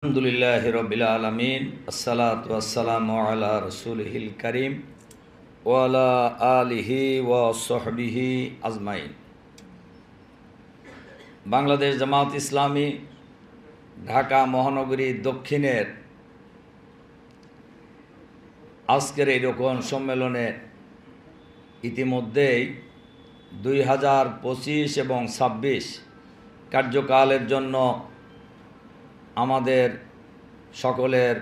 আলহামদুলিল্লাহি রাব্বিল আলামিন আসসালাতু ওয়াসসালামু আলা রাসূলিহিল কারীম ওয়া আলা আলিহি ওয়া সাহবিহি আজমাইন। বাংলাদেশ জামাত ইসলামী ঢাকা মহানগরী দক্ষিণের আজকের এই রোকন সম্মেলনে ইতিমধ্যেই 2025 এবং 26 কার্যকালের জন্য আমাদের সকলের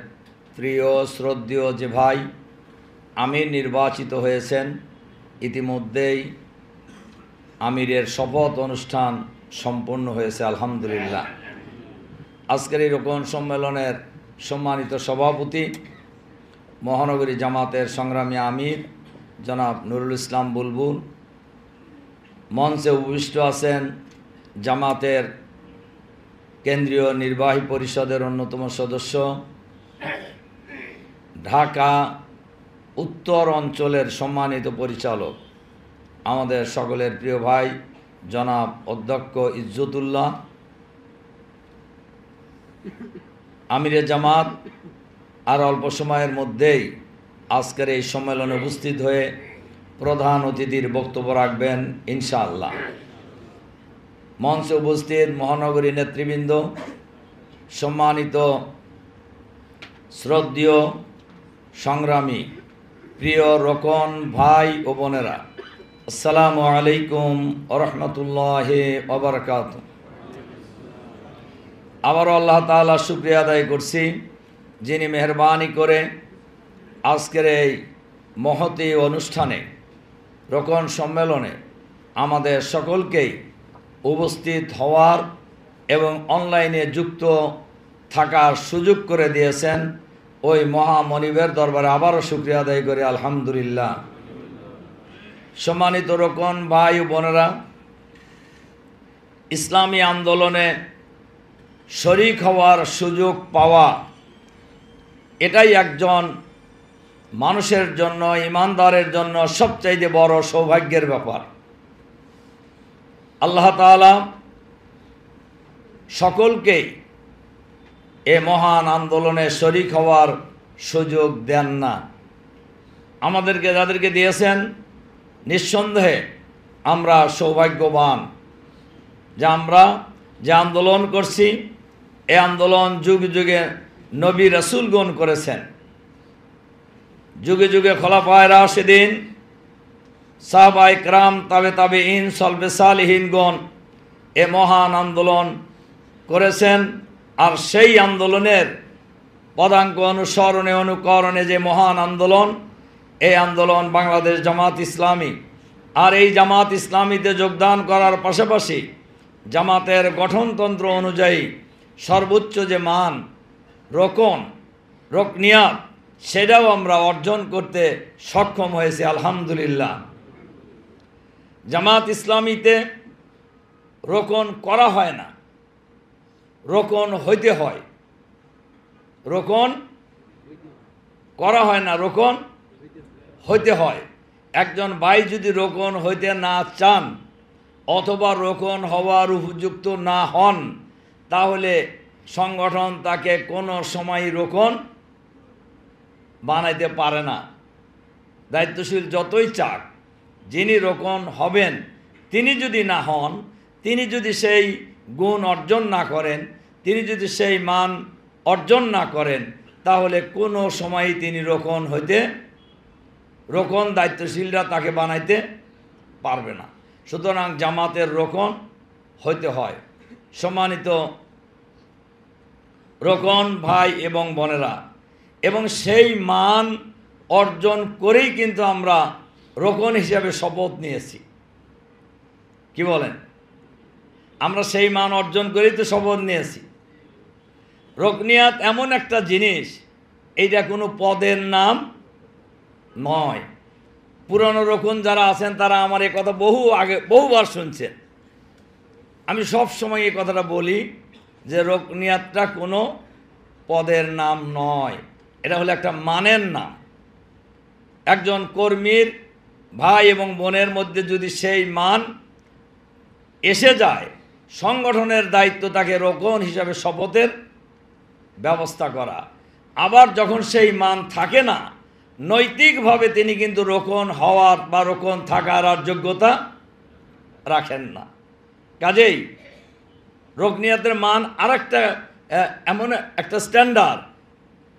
প্রিয় শ্রদ্ধেয় যে ভাই আমির নির্বাচিত হয়েছেন। ইতিমধ্যেই আমিরের শপথ অনুষ্ঠান সম্পন্ন হয়েছে আলহামদুলিল্লাহ। আজকের এই রোকন সম্মেলনের সম্মানিত সভাপতি মহানগরী জামাতের সংগ্রামী আমির জনাব নুরুল ইসলাম বুলবুল, মঞ্চে উপবিষ্ট আছেন জামাতের কেন্দ্রীয় নির্বাহী পরিষদের অন্যতম সদস্য, ঢাকা উত্তর অঞ্চলের সম্মানিত পরিচালক আমাদের সকলের প্রিয় ভাই জনাব অধ্যক্ষ ইজ্জতুল্লাহ, আমিরে জামাত আর অল্প সময়ের মধ্যেই আজকের এই সম্মেলনে উপস্থিত হয়ে প্রধান অতিথির বক্তব্য রাখবেন ইনশাআল্লাহ। মঞ্চে উপস্থিত মহানগরী নেতৃবৃন্দ, সম্মানিত শ্রদ্ধেয় সংগ্রামী প্রিয় রোকন ভাই ও বোনেরা, আসসালামু আলাইকুম ওয়া রাহমাতুল্লাহি ওয়া বারাকাতুহু। আবারও আল্লাহ তাআলা শুকরিয়া আদায় করছি, যিনি মেহেরবানি করে আজকের এই মহতী অনুষ্ঠানে রোকন সম্মেলনে আমাদের সকলকেই উপস্থিত হওয়ার এবং অনলাইনে যুক্ত থাকার সুযোগ করে দিয়েছেন। ওই মহামনিবের দরবারে আবারও শুকরিয়া আদায় করি আলহামদুলিল্লাহ। সম্মানিত রোকন ভাই ও বোনেরা, ইসলামী আন্দোলনে শরীক হওয়ার সুযোগ পাওয়া এটাই একজন মানুষের জন্য, ইমানদারের জন্য সবচাইতে বড় সৌভাগ্যের ব্যাপার। আল্লাহ তাআলা সকলকেই এ মহান আন্দোলনে শরীক হওয়ার সুযোগ দেন না। আমাদেরকে যাদেরকে দিয়েছেন, নিঃসন্দেহে আমরা সৌভাগ্যবান যে আমরা যে আন্দোলন করছি, এ আন্দোলন যুগে যুগে নবী রাসূলগণ করেছেন, যুগে যুগে খোলাফায়ে রাশিদিন, সাহাবায়ে কেরাম, তাবেঈন, সলবে সালিহিনগণ এ মহান আন্দোলন করেছেন। আর সেই আন্দোলনের পদাঙ্ক অনুসরণে অনুকরণে যে মহান আন্দোলন, এই আন্দোলন বাংলাদেশ জামাত ইসলামী। আর এই জামাত ইসলামীতে যোগদান করার পাশাপাশি জামাতের গঠনতন্ত্র অনুযায়ী সর্বোচ্চ যে মান রোকনিয়াত, সেটাও আমরা অর্জন করতে সক্ষম হয়েছি আলহামদুলিল্লাহ। জামাত ইসলামীতে রোকন করা হয় না, রোকন হইতে হয়। রোকন করা হয় না, রোকন হইতে হয়। একজন ভাই যদি রোকন হইতে না চান অথবা রোকন হওয়ার উপযুক্ত না হন, তাহলে সংগঠন তাকে কোনো সময় রোকন বানাইতে পারে না। দায়িত্বশীল যতই চাক, যিনি রোকন হবেন তিনি যদি না হন, তিনি যদি সেই গুণ অর্জন না করেন, তিনি যদি সেই মান অর্জন না করেন, তাহলে কোনো সময়ই তিনি রোকন দায়িত্বশীলরা তাকে বানাইতে পারবে না। সুতরাং জামাতের রোকন হইতে হয়। সম্মানিত রোকন ভাই এবং বোনেরা, এবং সেই মান অর্জন করেই কিন্তু আমরা রোকন হিসাবে শপথ নিয়েছি। কি বলেন? আমরা সেই মান অর্জন করেই তো শপথ নিয়েছি। রোকনিয়াত এমন একটা জিনিস, এইটা কোনো পদের নাম নয়। পুরনো রোকন যারা আছেন তারা আমার এই কথা বহুবার শুনছেন। আমি সব সময় এই কথাটা বলি যে রোকনিয়াতটা কোনো পদের নাম নয়, এটা হলো একটা মানের নাম। একজন কর্মীর ভাই এবং বোনের মধ্যে যদি সেই মান এসে যায়, সংগঠনের দায়িত্ব তাকে রোকন হিসাবে শপথের ব্যবস্থা করা। আবার যখন সেই মান থাকে না, নৈতিকভাবে তিনি কিন্তু রোকন হওয়ার বা রোকন থাকার আর যোগ্যতা রাখেন না। কাজেই রুকনিয়াতের মান আর একটা এমন একটা স্ট্যান্ডার্ড,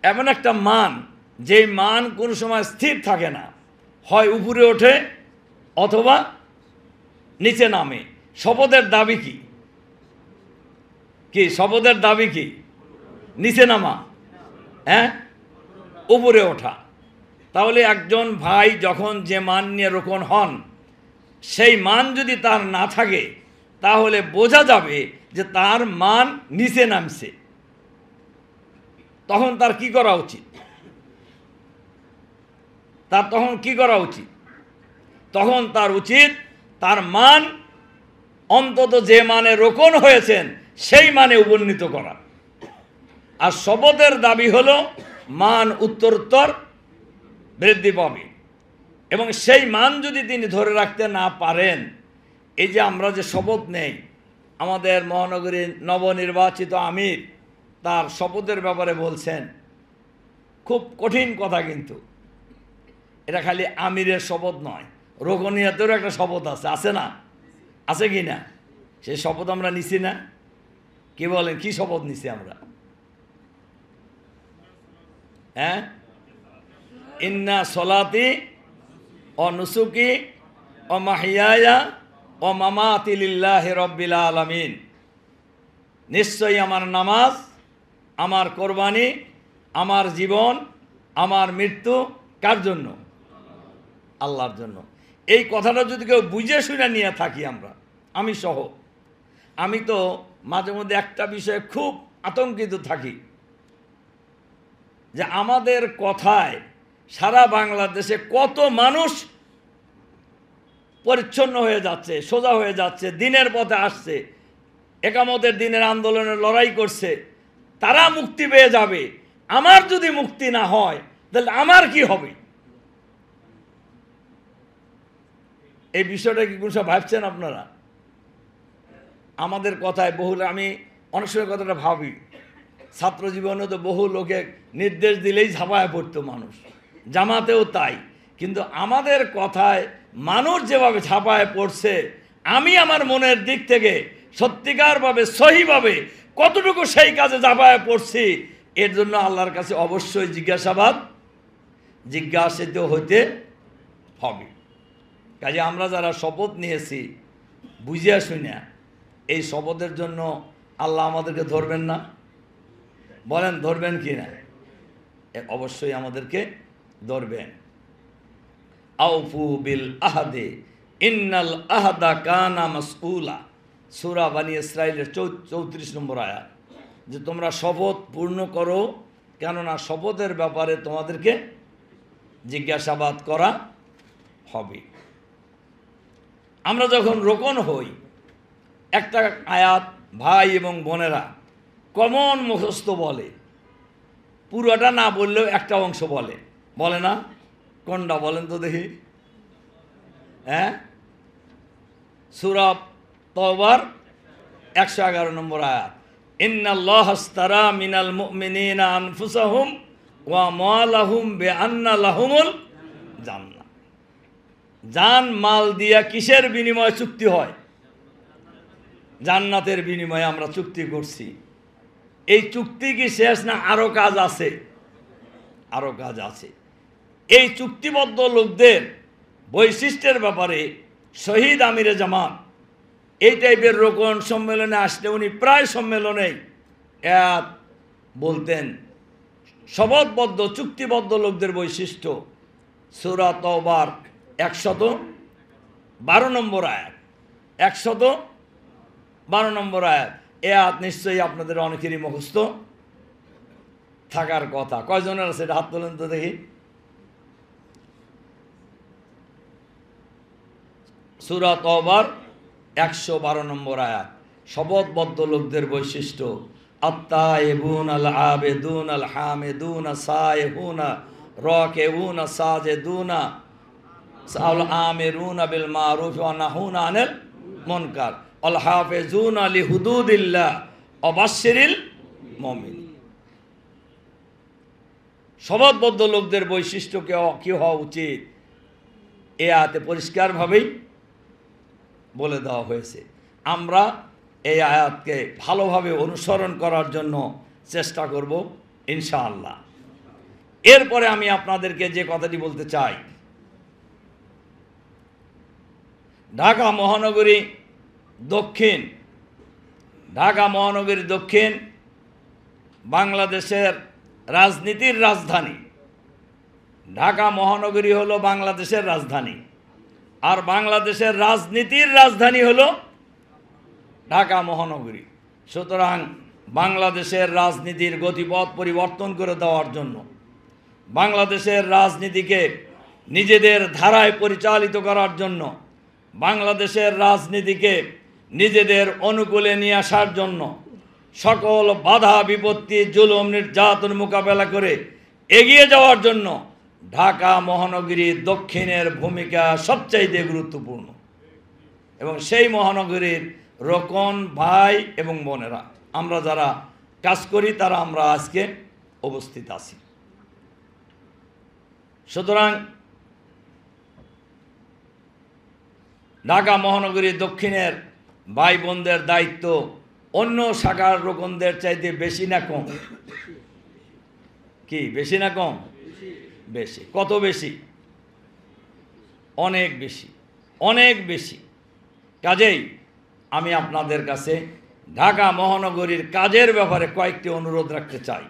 এমন একটা মান, যেই মান কোনো সময় স্থির থাকে না, হয় উপরে ওঠে অথবা নিচে নামে। শপথের দাবি কি? শপথের দাবি কি? নিচে নামা, হ্যাঁ, উপরে ওঠা। তাহলে একজন ভাই যখন যে মান নিয়ে রোকন হন, সেই মান যদি তার না থাকে, তাহলে বোঝা যাবে যে তার মান নিচে নামছে। তখন তার কি করা উচিত? তখন কি করা উচিত? তখন তার উচিত তার মান অন্তত যে মানে রোকন হয়েছেন সেই মানে উপনীত করা। আর শপথের দাবি হলো মান উত্তরোত্তর বৃদ্ধি পাবে, এবং সেই মান যদি তিনি ধরে রাখতে না পারেন, এই যে আমরা যে শপথ নেই, আমাদের মহানগরীর নবনির্বাচিত আমির তার শপথের ব্যাপারে বলছেন, খুব কঠিন কথা, কিন্তু এটা খালি আমিরের শপথ নয়, রোকনিয়াতেরও একটা শপথ আছে, আছে না? আছে কি না? সেই শপথ আমরা নিছি না? কি বলেন, কি শপথ নিছি আমরা? হ্যাঁ, ইন্না সলাতি ও নুসুকি ও মাহিয়ায়া ও মামাতি লিল্লাহি রাব্বিল আলামিন। নিশ্চয়ই আমার নামাজ, আমার কোরবানি, আমার জীবন, আমার মৃত্যু কার জন্য? আল্লাহর জন্য। এই কথাটা যদি কেউ বুঝে শুনে নিয়ে থাকি আমরা, আমি সহ, আমি তো মাঝে মধ্যে একটা বিষয়ে খুব আতঙ্কিত থাকি, যে আমাদের কথায় সারা বাংলাদেশে কত মানুষ পরিচ্ছন্ন হয়ে যাচ্ছে, সোজা হয়ে যাচ্ছে, দিনের পথে আসছে, একামতের দিনের আন্দোলনে লড়াই করছে, তারা মুক্তি পেয়ে যাবে। আমার যদি মুক্তি না হয়, তাহলে আমার কি হবে? এই বিষয়টা কি কোনো সব ভাবছেন আপনারা? আমাদের কথায় বহু, আমি অনেক সময় কথাটা ভাবি, ছাত্র জীবনে তো বহু লোকে নির্দেশ দিলেই ঝাঁপায় পড়তো মানুষ, জামাতেও তাই। কিন্তু আমাদের কথায় মানুষ যেভাবে ঝাঁপায় পড়ছে, আমি আমার মনের দিক থেকে সত্যিকারভাবে সহিভাবে কতটুকু সেই কাজে ঝাঁপায় পড়ছি, এর জন্য আল্লাহর কাছে অবশ্যই জিজ্ঞাসিত হইতে হবে। কাজে আমরা যারা শপথ নিয়েছি বুঝিয়া শুনিয়া, এই শপথের জন্য আল্লাহ আমাদেরকে ধরবেন না? বলেন, ধরবেন কি না? অবশ্যই আমাদেরকে ধরবেন। আউফু বিল আহাদে ইন্নাল আহাদা কানা মাসউলা, সূরা বানী ইসরাঈলের 34 নম্বর আয়াত, যে তোমরা শপথ পূর্ণ করো, কেননা শপথের ব্যাপারে তোমাদেরকে জিজ্ঞাসাবাদ করা হবে। আমরা যখন রোকন হই, একটা আয়াত ভাই এবং বোনেরা কমন মুখস্থ বলে, পুরোটা না বললেও একটা অংশ বলে, বলে না? কোনটা বলেন তো দেখি? হ্যাঁ, সূরা তাওবার 111 নম্বর আয়াত, ইন্নাল্লাহা আশতারা মিনাল মুমিনিনা আনফুসাহুম ওয়া আমওয়ালাহুম বিআন্না লাহুমুল জান্নাহ। জান মাল দিয়া কিসের বিনিময়ে চুক্তি হয়? জান্নাতের বিনিময়ে আমরা চুক্তি করছি। এই চুক্তি কি শেষ না? আরো কাজ আছে, আরো কাজ আছে। এই চুক্তিবদ্ধ লোকদের বৈশিষ্ট্যের ব্যাপারে শহীদ আমিরে জামাত এই টাইপের রোকন সম্মেলনে আসলে উনি প্রায় সম্মেলনেই বলতেন, শপথবদ্ধ চুক্তিবদ্ধ লোকদের বৈশিষ্ট্য। সূরা তাওবার 112 নম্বর আয়াত, 112 নম্বর আয়াত। এ আয়াত নিশ্চয়ই আপনাদের অনেকেরই মুখস্থ থাকার কথা। কয়জনের আছে এটা হাত তোলেন তো দেখি। সূরা তাওবার 112 নম্বর আয়াত, শপথবদ্ধ লোকদের বৈশিষ্ট্য, আত্তাইবুন আল আবেদুন আল হামিদুন সাইহুন রাকিউন সাজিদুন আল আমিরুন বিল মারুফ ওয়া নাহুন আনিল মুনকার আল হাফিজুন লিহুদুদিল্লাহ ওয়া বাশশিরিল মুমিনিন। শপথবদ্ধ লোকদের বৈশিষ্ট্য কী হওয়া উচিত এ আয়াতে পরিষ্কারভাবেই বলে দেওয়া হয়েছে। আমরা এই আয়াতকে ভালোভাবে অনুসরণ করার জন্য চেষ্টা করব ইনশাআল্লাহ। এরপরে আমি আপনাদেরকে যে কথাটি বলতে চাই, ঢাকা মহানগরী দক্ষিণ বাংলাদেশের রাজনীতির রাজধানী। ঢাকা মহানগরী হলো বাংলাদেশের রাজধানী, আর বাংলাদেশের রাজনীতির রাজধানী হলো ঢাকা মহানগরী। সুতরাং বাংলাদেশের রাজনীতির গতিপথ পরিবর্তন করে দেওয়ার জন্য, বাংলাদেশের রাজনীতিকে নিজেদের ধারায় পরিচালিত করার জন্য, বাংলাদেশের রাজনীতিকে নিজেদের অনুকূলে নিয়ে আসার জন্য, সকল বাধা বিপত্তি জুলুম নির্যাতন মোকাবেলা করে এগিয়ে যাওয়ার জন্য ঢাকা মহানগরী দক্ষিণের ভূমিকা সবচাইতে গুরুত্বপূর্ণ। এবং সেই মহানগরীর রোকন ভাই এবং বোনেরা, আমরা যারা কাজ করি তারা আমরা আজকে উপস্থিত আছি। সুতরাং ঢাকা মহানগরী দক্ষিণের ভাই বোনদের দায়িত্ব অন্য শাখার রোকনদের চাইতে বেশি না কম? কি বেশি না কম? বেশি। কত বেশি? অনেক বেশি, অনেক বেশি। কাজেই আমি আপনাদের কাছে ঢাকা মহানগরীর কাজের ব্যাপারে কয়েকটি অনুরোধ রাখতে চাই।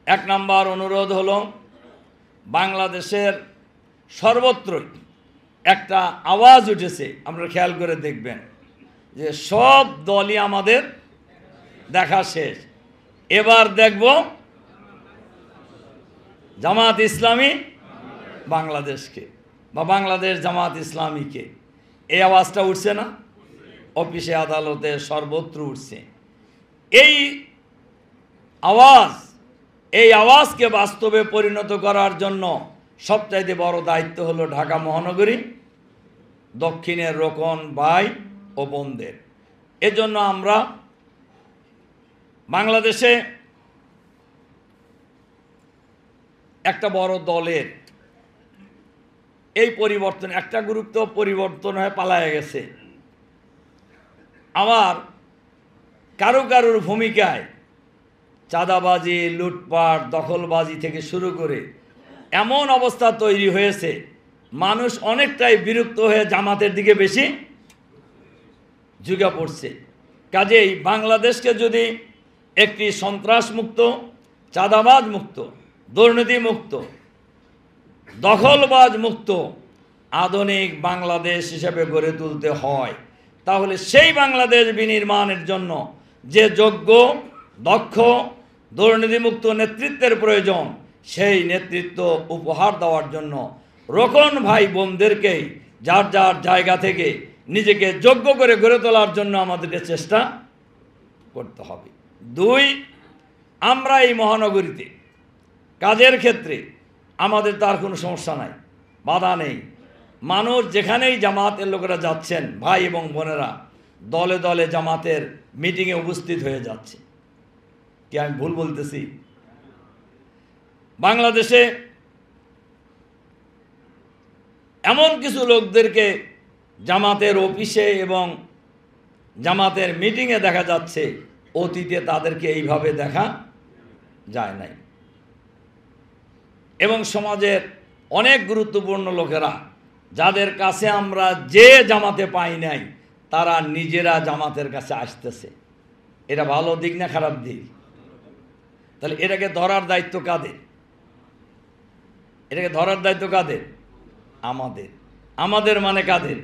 1 নম্বর অনুরোধ হলো, বাংলাদেশের সর্বত্রই একটা আওয়াজ উঠেছে, আপনারা খেয়াল করে দেখবেন যে সব দলই আমাদের দেখা শেষ, এবার দেখব জামাত ইসলামী বাংলাদেশকে বা বাংলাদেশ জামাত ইসলামীকে। এই আওয়াজটা উঠছে না? অফিসে আদালতে সর্বত্র উঠছে। এই আওয়াজকে বাস্তবে পরিণত করার জন্য সবচাইতে বড় দায়িত্ব হলো ঢাকা মহানগরী দক্ষিণের রোকন ভাই ও বোনদের। এজন্য আমরা বাংলাদেশে একটা বড় দলের এই পরিবর্তন, একটা গ্রুপ তো পরিবর্তন হয়ে পালায়ে গেছে, আবার কারোর ভূমিকায় চাঁদাবাজি, লুটপাট, দখলবাজি থেকে শুরু করে এমন অবস্থা তৈরি হয়েছে, মানুষ অনেকটাই বিরক্ত হয়ে জামাতের দিকে বেশি ঝুঁকে পড়ছে। কাজেই বাংলাদেশকে যদি একটি সন্ত্রাসমুক্ত, চাঁদাবাজ মুক্ত, দুর্নীতি মুক্ত, দখলবাজ মুক্ত আধুনিক বাংলাদেশ হিসেবে গড়ে তুলতে হয়, তাহলে সেই বাংলাদেশ বিনির্মাণের জন্য যে যোগ্য, দক্ষ, দুর্নীতিমুক্ত নেতৃত্বের প্রয়োজন, সেই নেতৃত্ব উপহার দেওয়ার জন্য রোকন ভাই বোনদেরকেই যার যার জায়গা থেকে নিজেকে যোগ্য করে গড়ে তোলার জন্য আমাদেরকে চেষ্টা করতে হবে। 2, আমরা এই মহানগরীতে কাজের ক্ষেত্রে আমাদের তার কোনো সমস্যা নাই, বাধা নেই। মানুষ যেখানেই জামাতের লোকেরা যাচ্ছেন, ভাই এবং বোনেরা দলে দলে জামাতের মিটিংয়ে উপস্থিত হয়ে যাচ্ছে। কি আমি ভুল বলতেছি? বাংলাদেশে এমন কিছু লোকদেরকে জামাতের অফিসে এবং জামাতের মিটিংয়ে দেখা যাচ্ছে, অতীতে তাদেরকে এইভাবে দেখা যায় নাই। এবং সমাজের অনেক গুরুত্বপূর্ণ লোকেরা যাদের কাছে আমরা যে জামাতে পাই নাই, তারা নিজেরা জামাতের কাছে আসতেছে। এটা ভালো দিক না খারাপ দিক? তাহলে এটাকে ধরার দায়িত্ব কাদের? এটাকে ধরার দায়িত্ব কাদের? আমাদের। আমাদের মানে কাদের?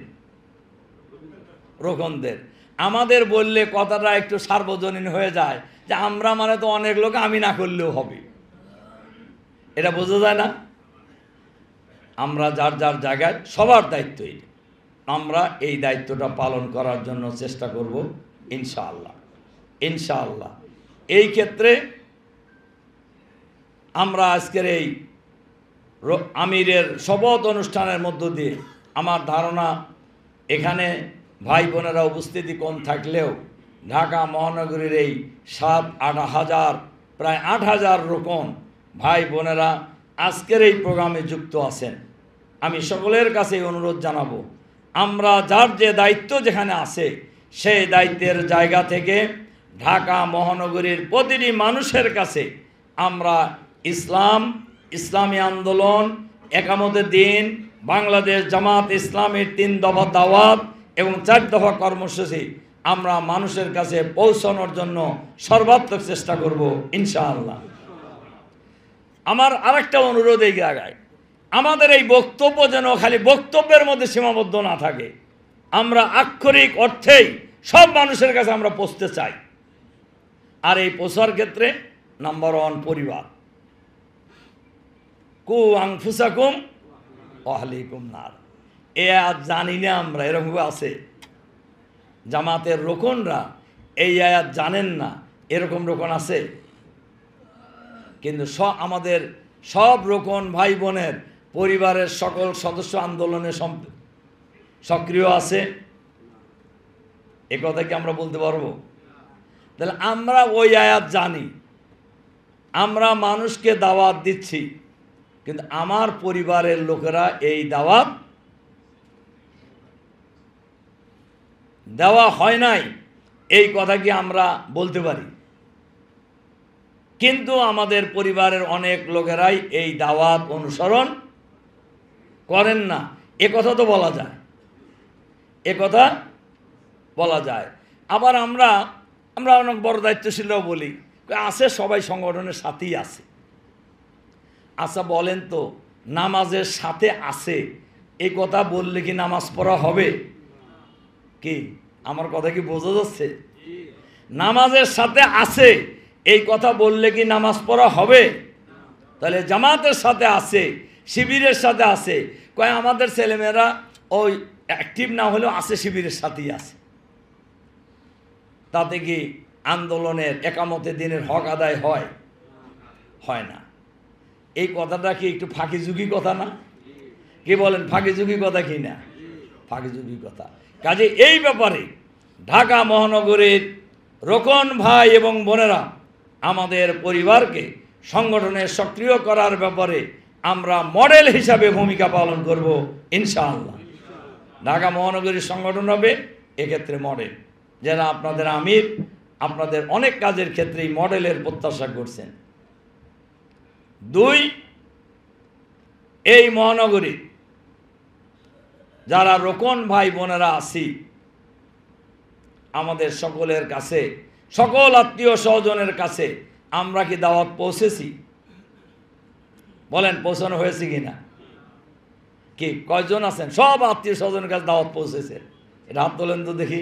রোকনদের। আমাদের বললে কথাটা একটু সার্বজনীন হয়ে যায়, যে আমরা মানে তো অনেক লোক, আমি না করলেও হবে। এটা বোঝা যায় না? আমরা যার যার জায়গায়, সবার দায়িত্ব এই, আমরা এই দায়িত্বটা পালন করার জন্য চেষ্টা করব ইনশাআল্লাহ। ইনশাআল্লাহ এই ক্ষেত্রে আমরা আজকের এই আমিরের শপথ অনুষ্ঠানের মধ্য দিয়ে, আমার ধারণা এখানে ভাই বোনেরা উপস্থিতি কম থাকলেও ঢাকা মহানগরীর এই 7-8 হাজার, প্রায় 8,000 রোকন ভাই বোনেরা আজকের এই প্রোগ্রামে যুক্ত আছেন, আমি সকলের কাছে অনুরোধ জানাবো, আমরা যার যে দায়িত্ব যেখানে আছে সেই দায়িত্বের জায়গা থেকে ঢাকা মহানগরীর প্রতিটি মানুষের কাছে আমরা ইসলামী আন্দোলন, একামতে দ্বীন, বাংলাদেশ জামাত ইসলামের 3 দফা দাওয়াত এবং 4 দফা কর্মসূচি আমরা মানুষের কাছে পৌঁছানোর জন্য সর্বাত্মক চেষ্টা করব ইনশাআল্লাহ। আমার আরেকটা অনুরোধ এই জায়গায়, আমাদের এই বক্তব্য যেন খালি বক্তব্যের মধ্যে সীমাবদ্ধ না থাকে, আমরা আক্ষরিক অর্থেই সব মানুষের কাছে আমরা পৌঁছতে চাই। আর এই পৌঁছার ক্ষেত্রে নাম্বার 1 পরিবার। কু আনফুসাকুম ওয়া আহলিকুম নার, এ আয়াত জানি না আমরা, এরকম আছে জামাতের রোকনরা এই আয়াত জানেন না, এরকম রোকন আছে। কিন্তু আমাদের সব রোকন ভাই বোনের পরিবারের সকল সদস্য আন্দোলনে সক্রিয় আছে, এ কথা কি আমরা বলতে পারবো? তাহলে আমরা ওই আয়াত জানি, আমরা মানুষকে দাওয়াত দিচ্ছি, কিন্তু আমার পরিবারের লোকেরা এই দাওয়াত দেওয়া হয় নাই, এই কথা কি আমরা বলতে পারি? কিন্তু আমাদের পরিবারের অনেক লোকেরাই এই দাওয়াত অনুসরণ করেন না, এ কথা তো বলা যায়, এ কথা বলা যায়। আবার আমরা অনেক বড় দায়িত্বশীলরাও বলি, আছে সবাই সংগঠনের সাথেই আছে। আচ্ছা বলেন তো, নামাজের সাথে আছে এই কথা বললে কি নামাজ পড়া হবে? কি আমার কথা কি বোঝা যাচ্ছে? নামাজের সাথে আছে এই কথা বললে কি নামাজ পড়া হবে? তাহলে জামাতের সাথে আছে, শিবিরের সাথে আছে, কয় আমাদের ছেলেমেয়েরা ওই অ্যাক্টিভ না হলেও আছে, শিবিরের সাথেই আছে, তাতে কি আন্দোলনের একামতে দিনের হক আদায় হয়? হয় না। এই কথাটা কি একটু ফাঁকিঝুঁকি কথা না? কি বলেন, ফাঁকিঝুঁকি কথা কি না? ফাঁকিঝুঁকি কথা। কাজে এই ব্যাপারে ঢাকা মহানগরীর রোকন ভাই এবং বোনেরা আমাদের পরিবারকে সংগঠনে সক্রিয় করার ব্যাপারে আমরা মডেল হিসাবে ভূমিকা পালন করব ইনশাআল্লাহ। ঢাকা মহানগরীর সংগঠন হবে এক্ষেত্রে মডেল, যারা আপনাদের আমির, আপনাদের অনেক কাজের ক্ষেত্রেই মডেলের প্রত্যাশা করছেন। 2, এই মহানগরী যারা রোকন ভাই বোনেরা আছি, আমাদের সকলের কাছে, সকল আত্মীয় স্বজনের কাছে আমরা কি দাওয়াত পৌঁছেছি? বলেন, পৌঁছানো হয়েছে কিনা? কি কয়জন আছেন সব আত্মীয় স্বজনের কাছে দাওয়াত পৌঁছেছে? এটা হাত তোলেন তো দেখি।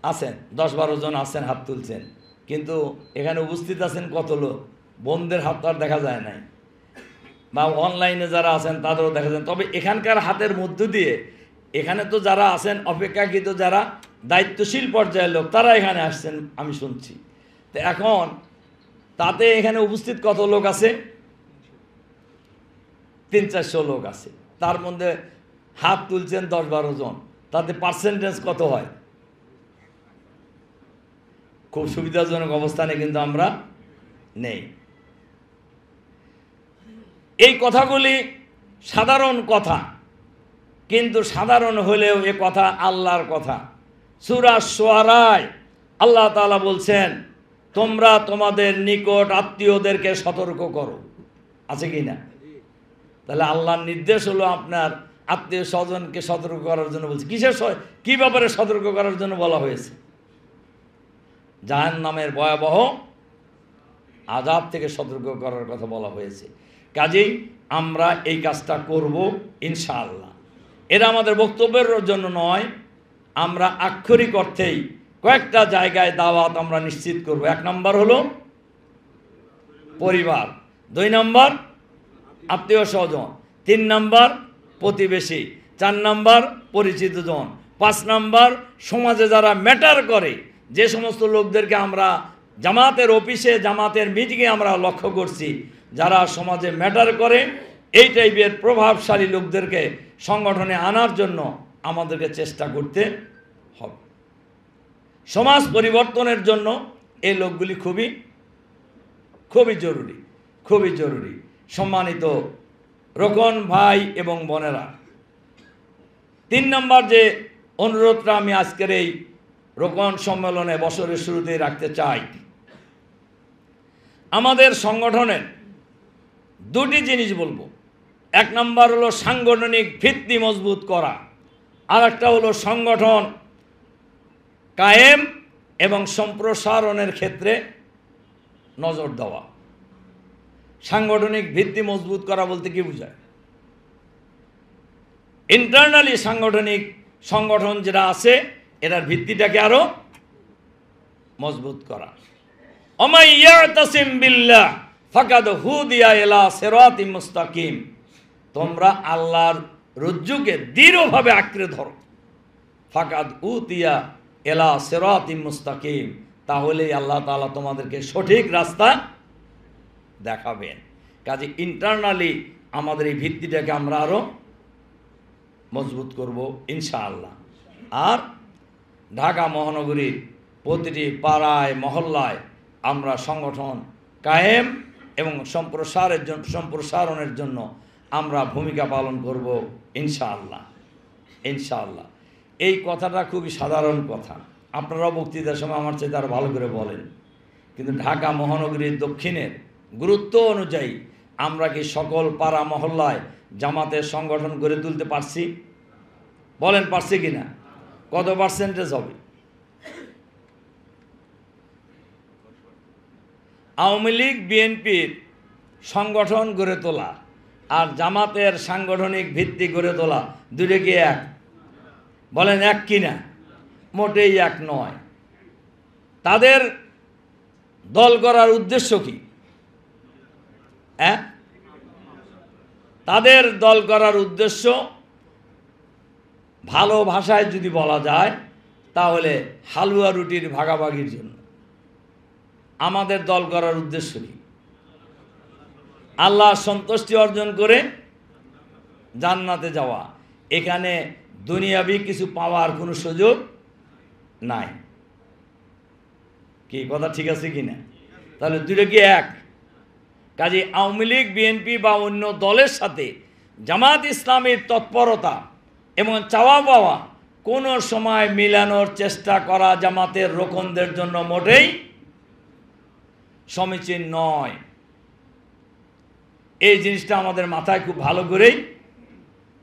আছেন 10-12 জন আছেন, হাত তুলছেন, কিন্তু এখানে উপস্থিত আছেন কত লোক? বোনদের হাত তো আর দেখা যায় নাই, বা অনলাইনে যারা আছেন তাদেরও দেখা যায়। তবে এখানকার হাতের মধ্য দিয়ে এখানে তো যারা আছেন অপেক্ষাকৃত যারা দায়িত্বশীল পর্যায়ের লোক, তারা এখানে আসছেন আমি শুনছি। তো এখন তাতে এখানে উপস্থিত কত লোক আছে? 300-400 লোক আছে, তার মধ্যে হাত তুলছেন 10-12 জন, তাতে পার্সেন্টেজ কত হয়? খুব সুবিধাজনক অবস্থানে কিন্তু আমরা নেই। এই কথাগুলি সাধারণ কথা, কিন্তু সাধারণ হলেও এ কথা আল্লাহর কথা। সূরা শুআরায় আল্লাহ তাআলা বলছেন, তোমরা তোমাদের নিকট আত্মীয়দেরকে সতর্ক করো। আছে কি না? তাহলে আল্লাহর নির্দেশ হলো আপনার আত্মীয় স্বজনকে সতর্ক করার জন্য বলছে। কি ব্যাপারে সতর্ক করার জন্য বলা হয়েছে? জাহান্নামের ভয়াবহ আযাব থেকে সতর্ক করার কথা বলা হয়েছে। কাজেই আমরা এই কাজটা করব ইনশাআল্লাহ। এটা আমাদের বক্তব্যের জন্য নয়, আমরা আক্ষরিক অর্থেই কয়েকটা জায়গায় দাওয়াত আমরা নিশ্চিত করব। 1 নম্বর হলো পরিবার, 2 নম্বর আত্মীয় স্বজন, 3 নম্বর প্রতিবেশী, 4 নম্বর পরিচিত জন, 5 নম্বর সমাজে যারা ম্যাটার করে, যে সমস্ত লোকদেরকে আমরা জামাতের অফিসে, জামাতের মিটিংয়ে আমরা লক্ষ্য করছি, যারা সমাজে ম্যাটার করে, এই টাইপের প্রভাবশালী লোকদেরকে সংগঠনে আনার জন্য আমাদেরকে চেষ্টা করতে হবে। সমাজ পরিবর্তনের জন্য এই লোকগুলি খুবই খুবই জরুরি, খুবই জরুরি। সম্মানিত রোকন ভাই এবং বোনেরা, 3 নম্বর যে অনুরোধটা আমি আজকের এই রোকন সম্মেলনে বছরের শুরুতেই রাখতে চাই, আমাদের সংগঠনের 2টি জিনিস বলবো। 1 নম্বর হলো সাংগঠনিক ভিত্তি মজবুত করা, আর একটা হলো সংগঠন কায়েম এবং সম্প্রসারণের ক্ষেত্রে নজর দেওয়া। সাংগঠনিক ভিত্তি মজবুত করা বলতে কি বোঝায়? ইন্টারনালি সাংগঠনিক সংগঠন যেটা আছে এটার ভিত্তিটাকে আরো মজবুত করা। ওমাই ইয়াতাসিম বিল্লাহ ফাকাদ হুদিয়া ইলা সিরাতিম মুস্তাকিম, তোমরা আল্লাহর রজ্জুকে দৃঢ়ভাবে আঁকড়ে ধরো। ফাকাদ উতিয়া ইলা সিরাতিম মুস্তাকিম, তাহলেই আল্লাহ তাআলা তোমাদেরকে সঠিক রাস্তা দেখাবেন। কাজে ইন্টারনালি আমাদের এই ভিত্তিটাকে আমরা আরো মজবুত করব ইনশাআল্লাহ। আর ঢাকা মহানগরীর প্রতিটি পাড়ায় মহল্লায় আমরা সংগঠন কায়েম এবং সম্প্রসারণের জন্য আমরা ভূমিকা পালন করব ইনশাআল্লাহ, ইনশাআল্লাহ। এই কথাটা খুবই সাধারণ কথা, আপনারাও বক্তৃতার সময় আমার চেয়ে আরও ভালো করে বলেন। কিন্তু ঢাকা মহানগরীর দক্ষিণের গুরুত্ব অনুযায়ী আমরা কি সকল পাড়া মহল্লায় জামাতের সংগঠন গড়ে তুলতে পারছি? বলেন পারছি কি না? কত পার্সেন্টেজ হবে? আওয়ামী লীগ বিএনপির সংগঠন গড়ে তোলা আর জামাতের সাংগঠনিক ভিত্তি গড়ে তোলা দুটো কি এক? বলেন এক কি না? মোটেই এক নয়। তাদের দল করার উদ্দেশ্য কি? তাদের দল করার উদ্দেশ্য ভালো ভাষায় যদি বলা যায় তাহলে হালুয়া রুটির ভাগাভাগির জন্য। আমাদের দল করার উদ্দেশ্য কি? আল্লাহর সন্তুষ্টি অর্জন করে জান্নাতে যাওয়া। এখানে দুনিয়াবি কিছু পাওয়ার কোনো সুযোগ নাই। কি কথা ঠিক আছে কি না? তাহলে দুটো কি এক? কাজে আওয়ামী লীগ বিএনপি বা অন্য দলের সাথে জামাত ইসলামের তৎপরতা এবং চাওয়া পাওয়া কোনো সময় মিলানোর চেষ্টা করা জামাতের রোকনদের জন্য মোটেই সমীচীন নয়। এই জিনিসটা আমাদের মাথায় খুব ভালো করেই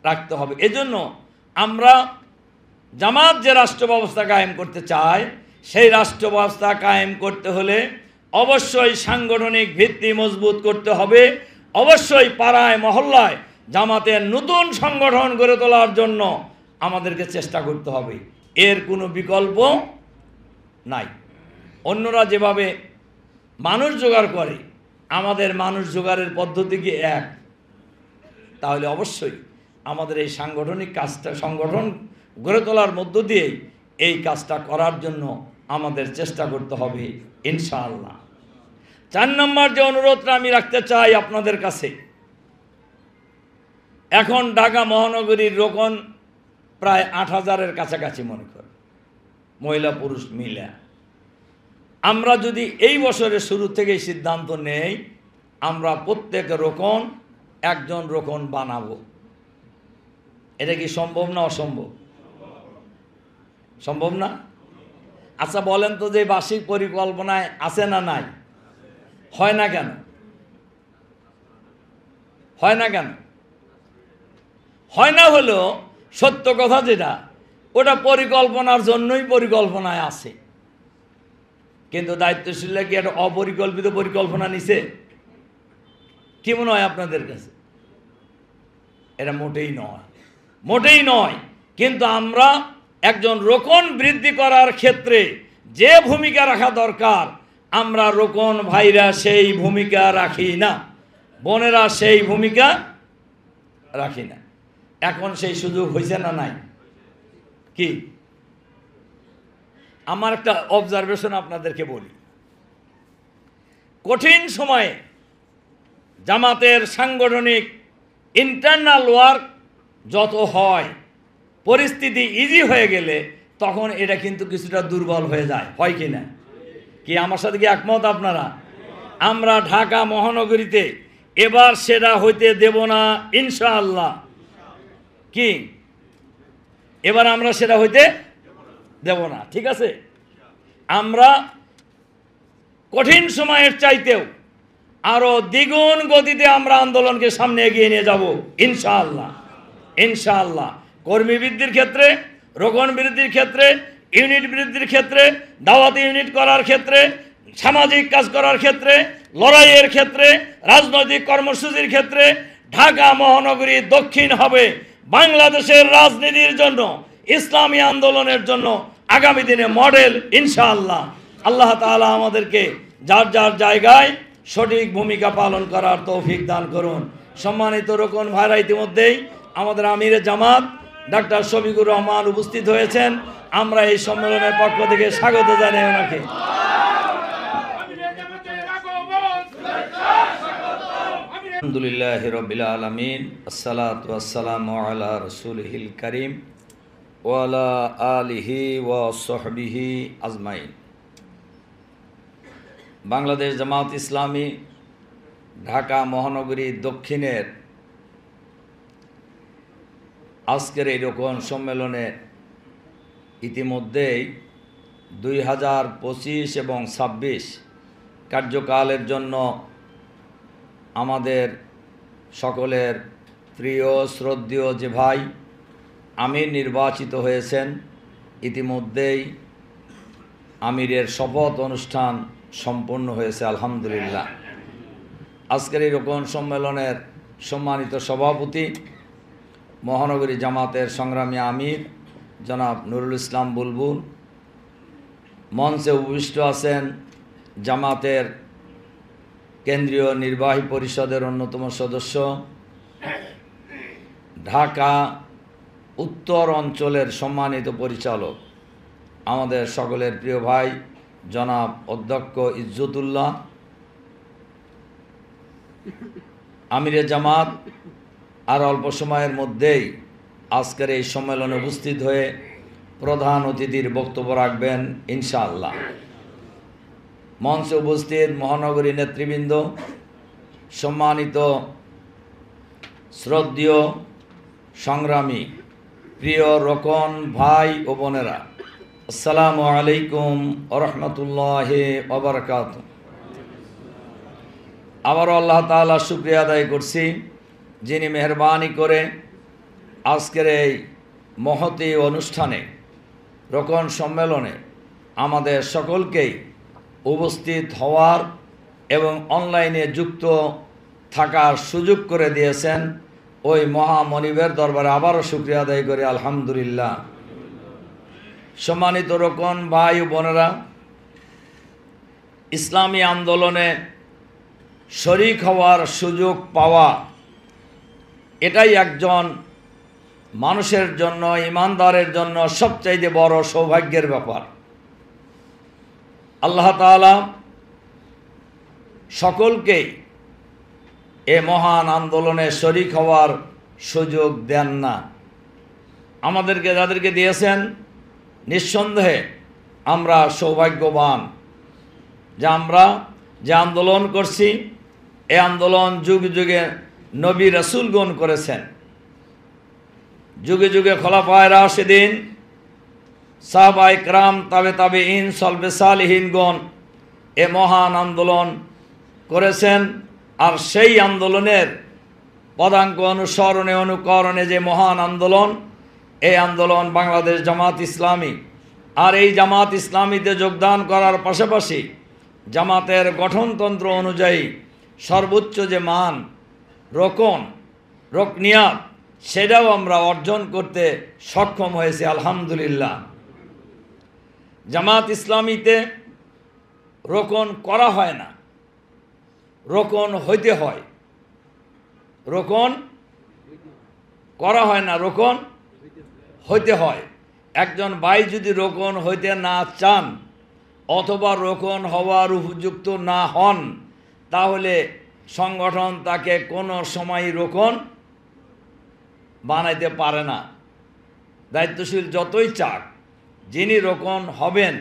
রাখতে হবে। এজন্য আমরা জামাত যে রাষ্ট্র ব্যবস্থা কায়েম করতে চায়, সেই রাষ্ট্র ব্যবস্থা কায়েম করতে হলে অবশ্যই সাংগঠনিক ভিত্তি মজবুত করতে হবে। অবশ্যই পাড়ায় মহল্লায় জামাতের নতুন সংগঠন গড়ে তোলার জন্য আমাদেরকে চেষ্টা করতে হবে, এর কোনো বিকল্প নাই। অন্যরা যেভাবে মানুষ জোগাড় করে, আমাদের মানুষ জোগাড়ের পদ্ধতি কি এক? তাহলে অবশ্যই আমাদের এই সাংগঠনিক কাজটা, সংগঠন গড়ে তোলার মধ্য দিয়েই এই কাজটা করার জন্য আমাদের চেষ্টা করতে হবে ইনশাআল্লাহ। 4 নম্বর যে অনুরোধটা আমি রাখতে চাই আপনাদের কাছে, এখন ঢাকা মহানগরীর রোকন প্রায় 8,000-এর কাছাকাছি মনে করেন, মহিলা পুরুষ মিলে। আমরা যদি এই বছরের শুরু থেকেই সিদ্ধান্ত নেই আমরা প্রত্যেক রোকন একজন রোকন বানাবো, এটা কি সম্ভব না অসম্ভব? সম্ভব না? আচ্ছা বলেন তো, যে বার্ষিক পরিকল্পনায় আছে না নাই? হয় না কেন? হয় না কেন? হয় না হলো সত্য কথা যেটা, ওটা পরিকল্পনার জন্যই পরিকল্পনায় আছে। কিন্তু দায়িত্বশীলরা কি একটা অপরিকল্পিত পরিকল্পনা নিছে? কি মনে হয় আপনাদের কাছে? এটা মোটেই নয়, মোটেই নয়। কিন্তু আমরা একজন রোকন বৃদ্ধি করার ক্ষেত্রে যে ভূমিকা রাখা দরকার, আমরা রোকন ভাইরা সেই ভূমিকা রাখি না, বোনেরা সেই ভূমিকা রাখি না। এখন সেই সুযোগ হয়েছে না নাই? কি আমার একটা অবজারভেশন আপনাদেরকে বলি, কঠিন সময়ে জামাতের সাংগঠনিক ইন্টারনাল ওয়ার্ক যত হয়, পরিস্থিতি ইজি হয়ে গেলে তখন এটা কিন্তু কিছুটা দুর্বল হয়ে যায়, হয় কি না? কি আমার সাথে কি একমত আপনারা? আমরা ঢাকা মহানগরীতে এবার সেটা হইতে দেব না ইনশাআল্লাহ। কি এবার আমরা সেটা হইতে দেব না, ঠিক আছে? আমরা কঠিন সময়ের চাইতেও আরো দ্বিগুণ গতিতে আমরা আন্দোলনকে সামনে এগিয়ে নিয়ে যাব ইনশাআল্লাহ। ইনশাআল্লাহ কর্মী বৃদ্ধির ক্ষেত্রে, রোকন বৃদ্ধির ক্ষেত্রে, ইউনিট বৃদ্ধির ক্ষেত্রে, দাওয়াতি ইউনিট করার ক্ষেত্রে, সামাজিক কাজ করার ক্ষেত্রে, লড়াইয়ের ক্ষেত্রে, রাজনৈতিক কর্মসূচির ক্ষেত্রে ঢাকা মহানগরী দক্ষিণ হবে বাংলাদেশের রাজনীতির জন্য, ইসলামী আন্দোলনের জন্য আগামী দিনে মডেল ইনশাআল্লাহ। আল্লাহ তাআলা আমাদেরকে যার যার জায়গায় সঠিক ভূমিকা পালন করার তৌফিক দান করুন। সম্মানিত রোকন ভাইরা, ইতিমধ্যেই আমাদের আমিরে জামাত ডাক্তার শফিকুর রহমান উপস্থিত হয়েছেন। আমরা এই সম্মেলনের পক্ষ থেকে স্বাগত জানাই ওনাকে। আলহামদুলিল্লাহি রাব্বিল আলামিন, আসসালাতু ওয়াসসালামু আলা রাসূলিহিল কারীম ওয়া আলা আলিহি ওয়া সাহবিহি আজমাইন। বাংলাদেশ জামাত ইসলামী ঢাকা মহানগরী দক্ষিণের আজকের এই রোকন সম্মেলনে ইতিমধ্যেই 2025 এবং 26 কার্যকালের জন্য আমাদের সকলের প্রিয় শ্রদ্ধেয় যে ভাই আমির নির্বাচিত হয়েছেন, ইতিমধ্যেই আমিরের শপথ অনুষ্ঠান সম্পন্ন হয়েছে আলহামদুলিল্লাহ। আজকের এই রোকন সম্মেলনের সম্মানিত সভাপতি মহানগরী জামাতের সংগ্রামী আমির জনাব নুরুল ইসলাম বুলবুল, মঞ্চে উপবিষ্ট আছেন জামাতের কেন্দ্রীয় নির্বাহী পরিষদের অন্যতম সদস্য, ঢাকা উত্তর অঞ্চলের সম্মানিত পরিচালক আমাদের সকলের প্রিয় ভাই জনাব অধ্যক্ষ ইজ্জতুল্লাহ, আমিরে জামাত আর অল্প সময়ের মধ্যেই আজকের এই সম্মেলনে উপস্থিত হয়ে প্রধান অতিথির বক্তব্য রাখবেন ইনশাআল্লাহ। মঞ্চে উপস্থিত মহানগরী নেতৃবৃন্দ, সম্মানিত শ্রদ্ধেয় সংগ্রামী প্রিয় রোকন ভাই ও বোনেরা, আসসালামু আলাইকুম ওয়া রাহমাতুল্লাহি ওয়া বারাকাতুহু। আবারও আল্লাহ তাআলা শুকরিয়া আদায় করছি, যিনি মেহেরবানি করে আজকের এই মহতী অনুষ্ঠানে রোকন সম্মেলনে আমাদের সকলকেই উপস্থিত হওয়ার এবং অনলাইনে যুক্ত থাকার সুযোগ করে দিয়েছেন। ওই মহামনিবের দরবারে আবারও শুকরিয়া আদায় করি আলহামদুলিল্লাহ। সম্মানিত রোকন ভাই ও বোনেরা, ইসলামী আন্দোলনে শরিক হওয়ার সুযোগ পাওয়া এটাই একজন মানুষের জন্য, ইমানদারের জন্য সবচাইতে বড় সৌভাগ্যের ব্যাপার। আল্লাহ তাআলা সকলকেই এ মহান আন্দোলনে শরিক হওয়ার সুযোগ দেন না। আমাদেরকে যাদেরকে দিয়েছেন, নিঃসন্দেহে আমরা সৌভাগ্যবান যে আমরা যে আন্দোলন করছি, এই আন্দোলন যুগে যুগে নবী রাসূলগণ করেছেন, যুগে যুগে খোলাফায়ে রাশিদিন, সাহাবায়ে কেরাম, তাবেঈন, সলবে সালিহিনগণ এ মহান আন্দোলন করেছেন। আর সেই আন্দোলনের পদাঙ্ক অনুসরণে অনুকরণে যে মহান আন্দোলন, এই আন্দোলন বাংলাদেশ জামাত ইসলামী। আর এই জামাত ইসলামীতে যোগদান করার পাশাপাশি জামাতের গঠনতন্ত্র অনুযায়ী সর্বোচ্চ যে মান রোকনিয়াত, সেটাও আমরা অর্জন করতে সক্ষম হয়েছি আলহামদুলিল্লাহ। জামাত ইসলামীতে রোকন করা হয় না, রোকন হইতে হয়। রোকন করা হয় না, রোকন হইতে হয়। একজন ভাই যদি রোকন হইতে না চান অথবা রোকন হওয়ার উপযুক্ত না হন, তাহলে সংগঠন তাকে কোনো সময় রোকন বানাইতে পারে না। দায়িত্বশীল যতই চাক, যিনি রোকন হবেন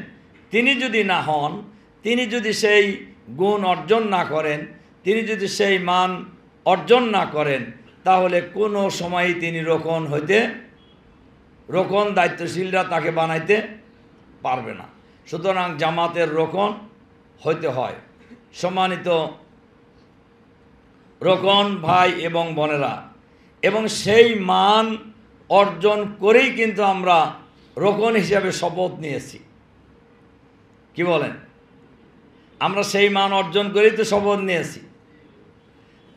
তিনি যদি না হন, তিনি যদি সেই গুণ অর্জন না করেন, তিনি যদি সেই মান অর্জন না করেন, তাহলে কোনো সময়ই তিনি রোকন দায়িত্বশীলরা তাকে বানাইতে পারবে না। সুতরাং জামাতের রোকন হইতে হয়। সম্মানিত রোকন ভাই এবং বোনেরা, এবং সেই মান অর্জন করেই কিন্তু আমরা রোকন হিসাবে শপথ নিয়েছি। কি বলেন? আমরা সেই মান অর্জন করেই তো শপথ নিয়েছি।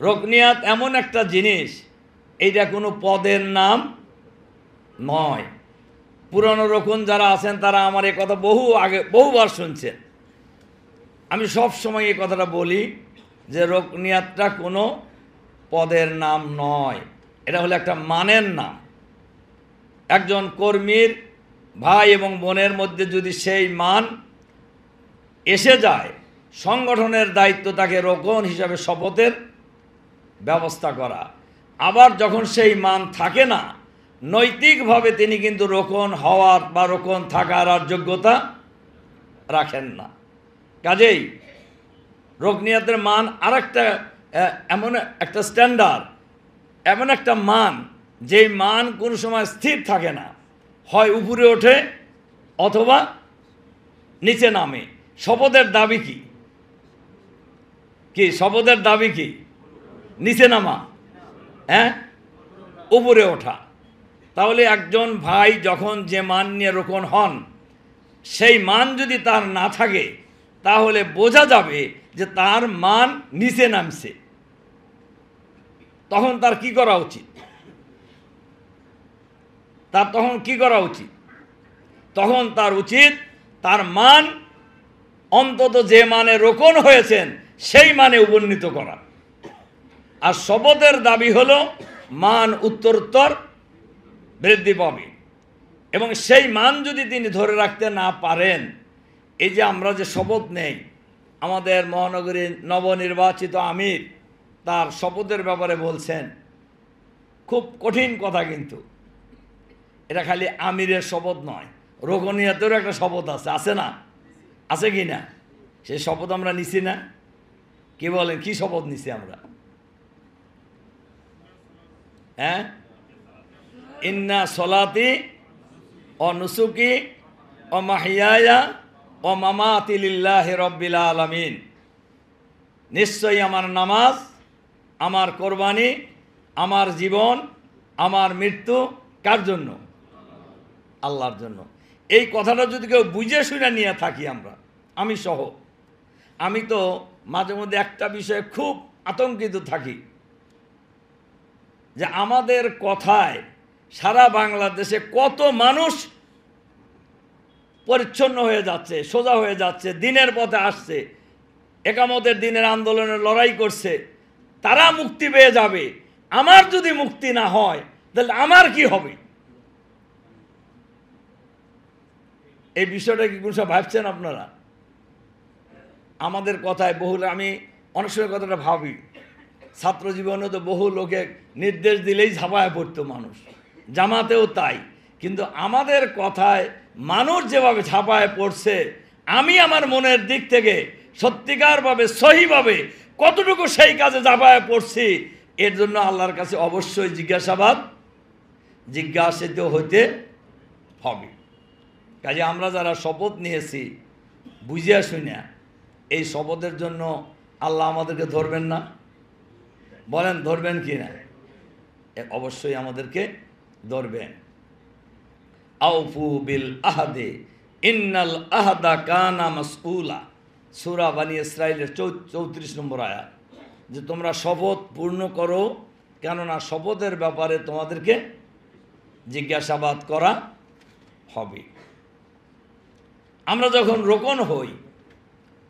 রুকনিয়াত এমন একটা জিনিস, এইটা কোনো পদের নাম নয়। পুরনো রোকন যারা আছেন তারা আমার এই কথা বহুবার শুনছেন। আমি সব সময় এই কথাটা বলি যে রুকনিয়াতটা কোনো পদের নাম নয়, এটা হলো একটা মানের নাম। একজন কর্মীর ভাই এবং বোনের মধ্যে যদি সেই মান এসে যায়, সংগঠনের দায়িত্ব তাকে রোকন হিসাবে শপথের ব্যবস্থা করা। আবার যখন সেই মান থাকে না, নৈতিকভাবে তিনি কিন্তু রোকন হওয়ার বা রোকন থাকার আর যোগ্যতা রাখেন না। কাজেই রুকনিয়াতের মান আরেকটা এমন একটা স্ট্যান্ডার্ড, এমন একটা মান, যেই মান কোনো সময় স্থির থাকে না, হয় উপরে ওঠে অথবা নিচে নামে। শপথের দাবি কি? শপথের দাবি কি? নিচে নামা, হ্যাঁ, উপরে ওঠা। তাহলে একজন ভাই যখন যে মান নিয়ে রোকন হন, সেই মান যদি তার না থাকে, তাহলে বোঝা যাবে যে তার মান নিচে নামছে। তখন তার কি করা উচিত? তখন তার উচিত তার মান অন্তত যে মানে রোকন হয়েছেন সেই মানে উপনীত করা। আর শপথের দাবি হলো মান উত্তরোত্তর বৃদ্ধি পাবে, এবং সেই মান যদি তিনি ধরে রাখতে না পারেন, এই যে আমরা যে শপথ নেই, আমাদের মহানগরীর নবনির্বাচিত আমির তার শপথের ব্যাপারে বলছেন, খুব কঠিন কথা, কিন্তু এটা খালি আমিরের শপথ নয়, রোকনিয়াতেরও একটা শপথ আছে না? আছে কি না? সেই শপথ আমরা নিছি না? কি বলেন, কি শপথ নিছি আমরা? হ্যাঁ, ইন্না সলাতি ও নুসুকি ও মাহিয়ায়া ও মামাতি লিল্লাহি রাব্বিল আলামিন। নিশ্চয়ই আমার নামাজ, আমার কোরবানি, আমার জীবন, আমার মৃত্যু কার জন্য? আল্লাহর জন্য। এই কথাটা যদি কেউ বুঝে শুনে নিয়ে থাকি আমরা, আমি সহ, আমি তো মাঝে মধ্যে একটা বিষয়ে খুব আতঙ্কিত থাকি যে আমাদের কথায় সারা বাংলাদেশে কত মানুষ পরিচ্ছন্ন হয়ে যাচ্ছে, সোজা হয়ে যাচ্ছে, দিনের পথে আসছে, একামতের দিনের আন্দোলনে লড়াই করছে, তারা মুক্তি পেয়ে যাবে। আমার যদি মুক্তি না হয়, তাহলে আমার কি হবে? এই বিষয়টা কি কোনো সব ভাবছেন আপনারা? আমাদের কথায় বহু, আমি অনেক সময় কথাটা ভাবি, ছাত্র জীবনে তো বহু লোকে নির্দেশ দিলেই ঝাঁপায় পড়তো মানুষ, জামাতেও তাই। কিন্তু আমাদের কথায় মানুষ যেভাবে ঝাঁপায় পড়ছে, আমি আমার মনের দিক থেকে সত্যিকারভাবে সহিভাবে কতটুকু সেই কাজে ঝাঁপায় পড়ছি, এর জন্য আল্লাহর কাছে অবশ্যই জিজ্ঞাসিত হইতে হবে। কাজে আমরা যারা শপথ নিয়েছি বুঝিয়া শুনিয়া, এই শপথের জন্য আল্লাহ আমাদেরকে ধরবেন না? বলেন, ধরবেন কি না? অবশ্যই আমাদেরকে ধরবেন। আউফু বিল আহাদে ইন্নাল আহাদা কানা মাসউলা, সূরা বানী ইসরাঈলের 34 নম্বর আয়াত, যে তোমরা শপথ পূর্ণ করো, কেননা শপথের ব্যাপারে তোমাদেরকে জিজ্ঞাসাবাদ করা হবে। আমরা যখন রোকন হই,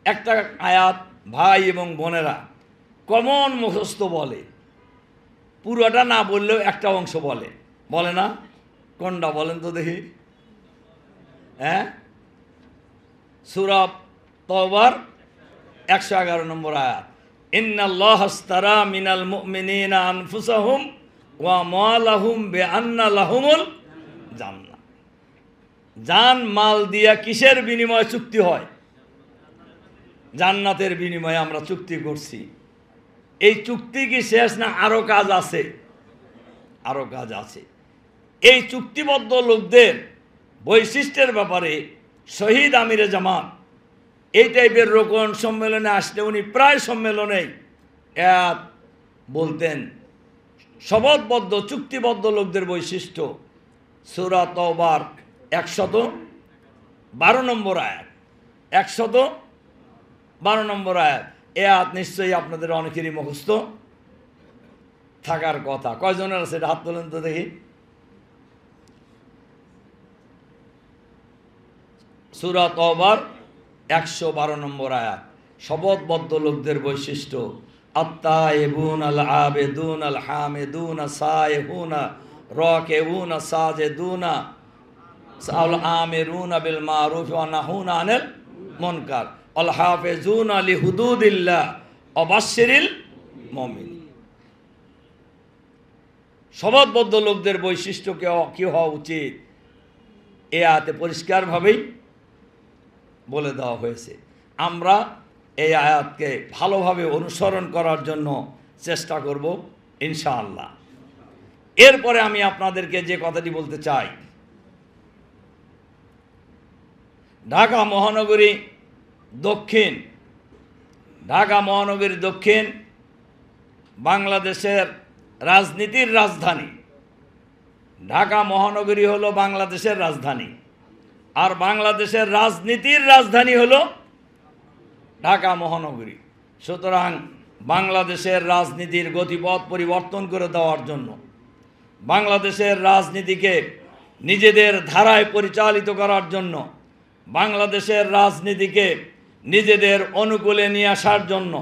একটা আয়াত ভাই এবং বোনেরা কমন মুখস্থ বলে, পুরোটা না বললেও একটা অংশ বলে না? কোনটা বলেন তো দেখি? হ্যাঁ, সূরা তাওবার 111 নম্বর আয়াত, ইন্নাল্লাহা আশতারা মিনাল মুমিনিনা আনফুসাহুম ওয়া আমওয়ালাহুম বিআন্না লাহুমুল জান্নাহ। জান মাল দিয়া কিসের বিনিময়ে চুক্তি হয়? জান্নাতের বিনিময়ে আমরা চুক্তি করছি। এই চুক্তি কি শেষ না আরও কাজ আছে? আরও কাজ আছে। এই চুক্তিবদ্ধ লোকদের বৈশিষ্ট্যের ব্যাপারে শহীদ আমিরে জামাত এই টাইপের রোকন সম্মেলনে আসলে উনি প্রায় সম্মেলনেই বলতেন শপথবদ্ধ চুক্তিবদ্ধ লোকদের বৈশিষ্ট্য। সূরা তাওবার 112 নম্বর আয়াত, 112 নম্বর আয়াত। এ আয়াত নিশ্চয়ই আপনাদের অনেকেরই মুখস্থ থাকার কথা। কয়জনের আছে এটা হাত তোলেন তো দেখি। সূরা তাওবার 112 নম্বর আয়াত। শপথবদ্ধ লোকদের বৈশিষ্ট্য আত্তাইবুন আল আবেদুন আল হামিদুন সাইহুন রাকিউন সাজিদুন আল আমিরুন বিল মারুফ ওয়া নাহুন আনিল মুনকার আল হাফিজুন লিহুদুদিল্লাহ ওয়া বাশশিরিল মুমিনিন। শপথবদ্ধ লোকদের বৈশিষ্ট্য কি হওয়া উচিত এ আয়াতে পরিষ্কারভাবেই বলে দেওয়া হয়েছে। আমরা এই আয়াতকে ভালোভাবে অনুসরণ করার জন্য চেষ্টা করব ইনশাআল্লাহ। এরপরে আমি আপনাদেরকে যে কথাটি বলতে চাই, ঢাকা মহানগরী দক্ষিণ বাংলাদেশের রাজনীতির রাজধানী। ঢাকা মহানগরী হলো বাংলাদেশের রাজধানী, আর বাংলাদেশের রাজনীতির রাজধানী হলো ঢাকা মহানগরী। সুতরাং বাংলাদেশের রাজনীতির গতিপথ পরিবর্তন করে দেওয়ার জন্য, বাংলাদেশের রাজনীতিকে নিজেদের ধারায় পরিচালিত করার জন্য, বাংলাদেশের রাজনীতিকে নিজেদের অনুকূলে নিয়ে আসার জন্য,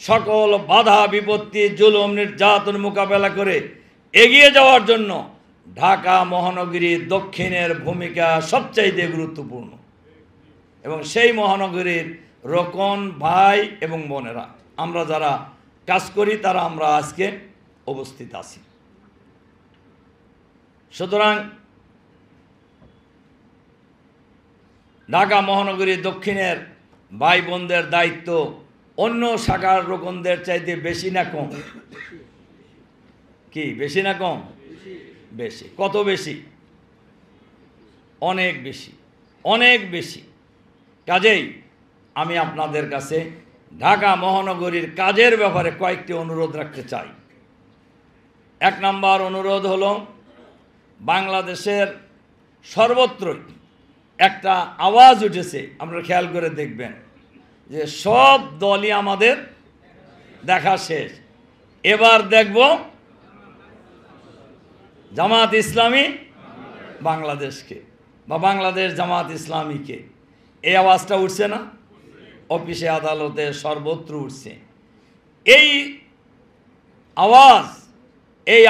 সকল বাধা বিপত্তি জুলুম নির্যাতন মোকাবেলা করে এগিয়ে যাওয়ার জন্য ঢাকা মহানগরী দক্ষিণের ভূমিকা সবচাইতে গুরুত্বপূর্ণ। এবং সেই মহানগরীর রোকন ভাই এবং বোনেরা আমরা যারা কাজ করি তারা আমরা আজকে উপস্থিত আছি। সুতরাং ঢাকা মহানগরী দক্ষিণের ভাই বোনদের দায়িত্ব অন্য শাখার রোকনদের চাইতে বেশি না কম? কি বেশি না কম? বেশি। কত বেশি? অনেক বেশি, অনেক বেশি। কাজেই আমি আপনাদের কাছে ঢাকা মহানগরীর কাজের ব্যাপারে কয়েকটি অনুরোধ রাখতে চাই। 1 নম্বর অনুরোধ হলো, বাংলাদেশের সর্বত্রই একটা আওয়াজ উঠেছে, আপনারা খেয়াল করে দেখবেন যে সব দলই আমাদের দেখা শেষ, এবার দেখব জামাত ইসলামী বাংলাদেশকে বা বাংলাদেশ জামাত ইসলামীকে। এই আওয়াজটা উঠছে না? অফিসে আদালতে সর্বত্র উঠছে। এই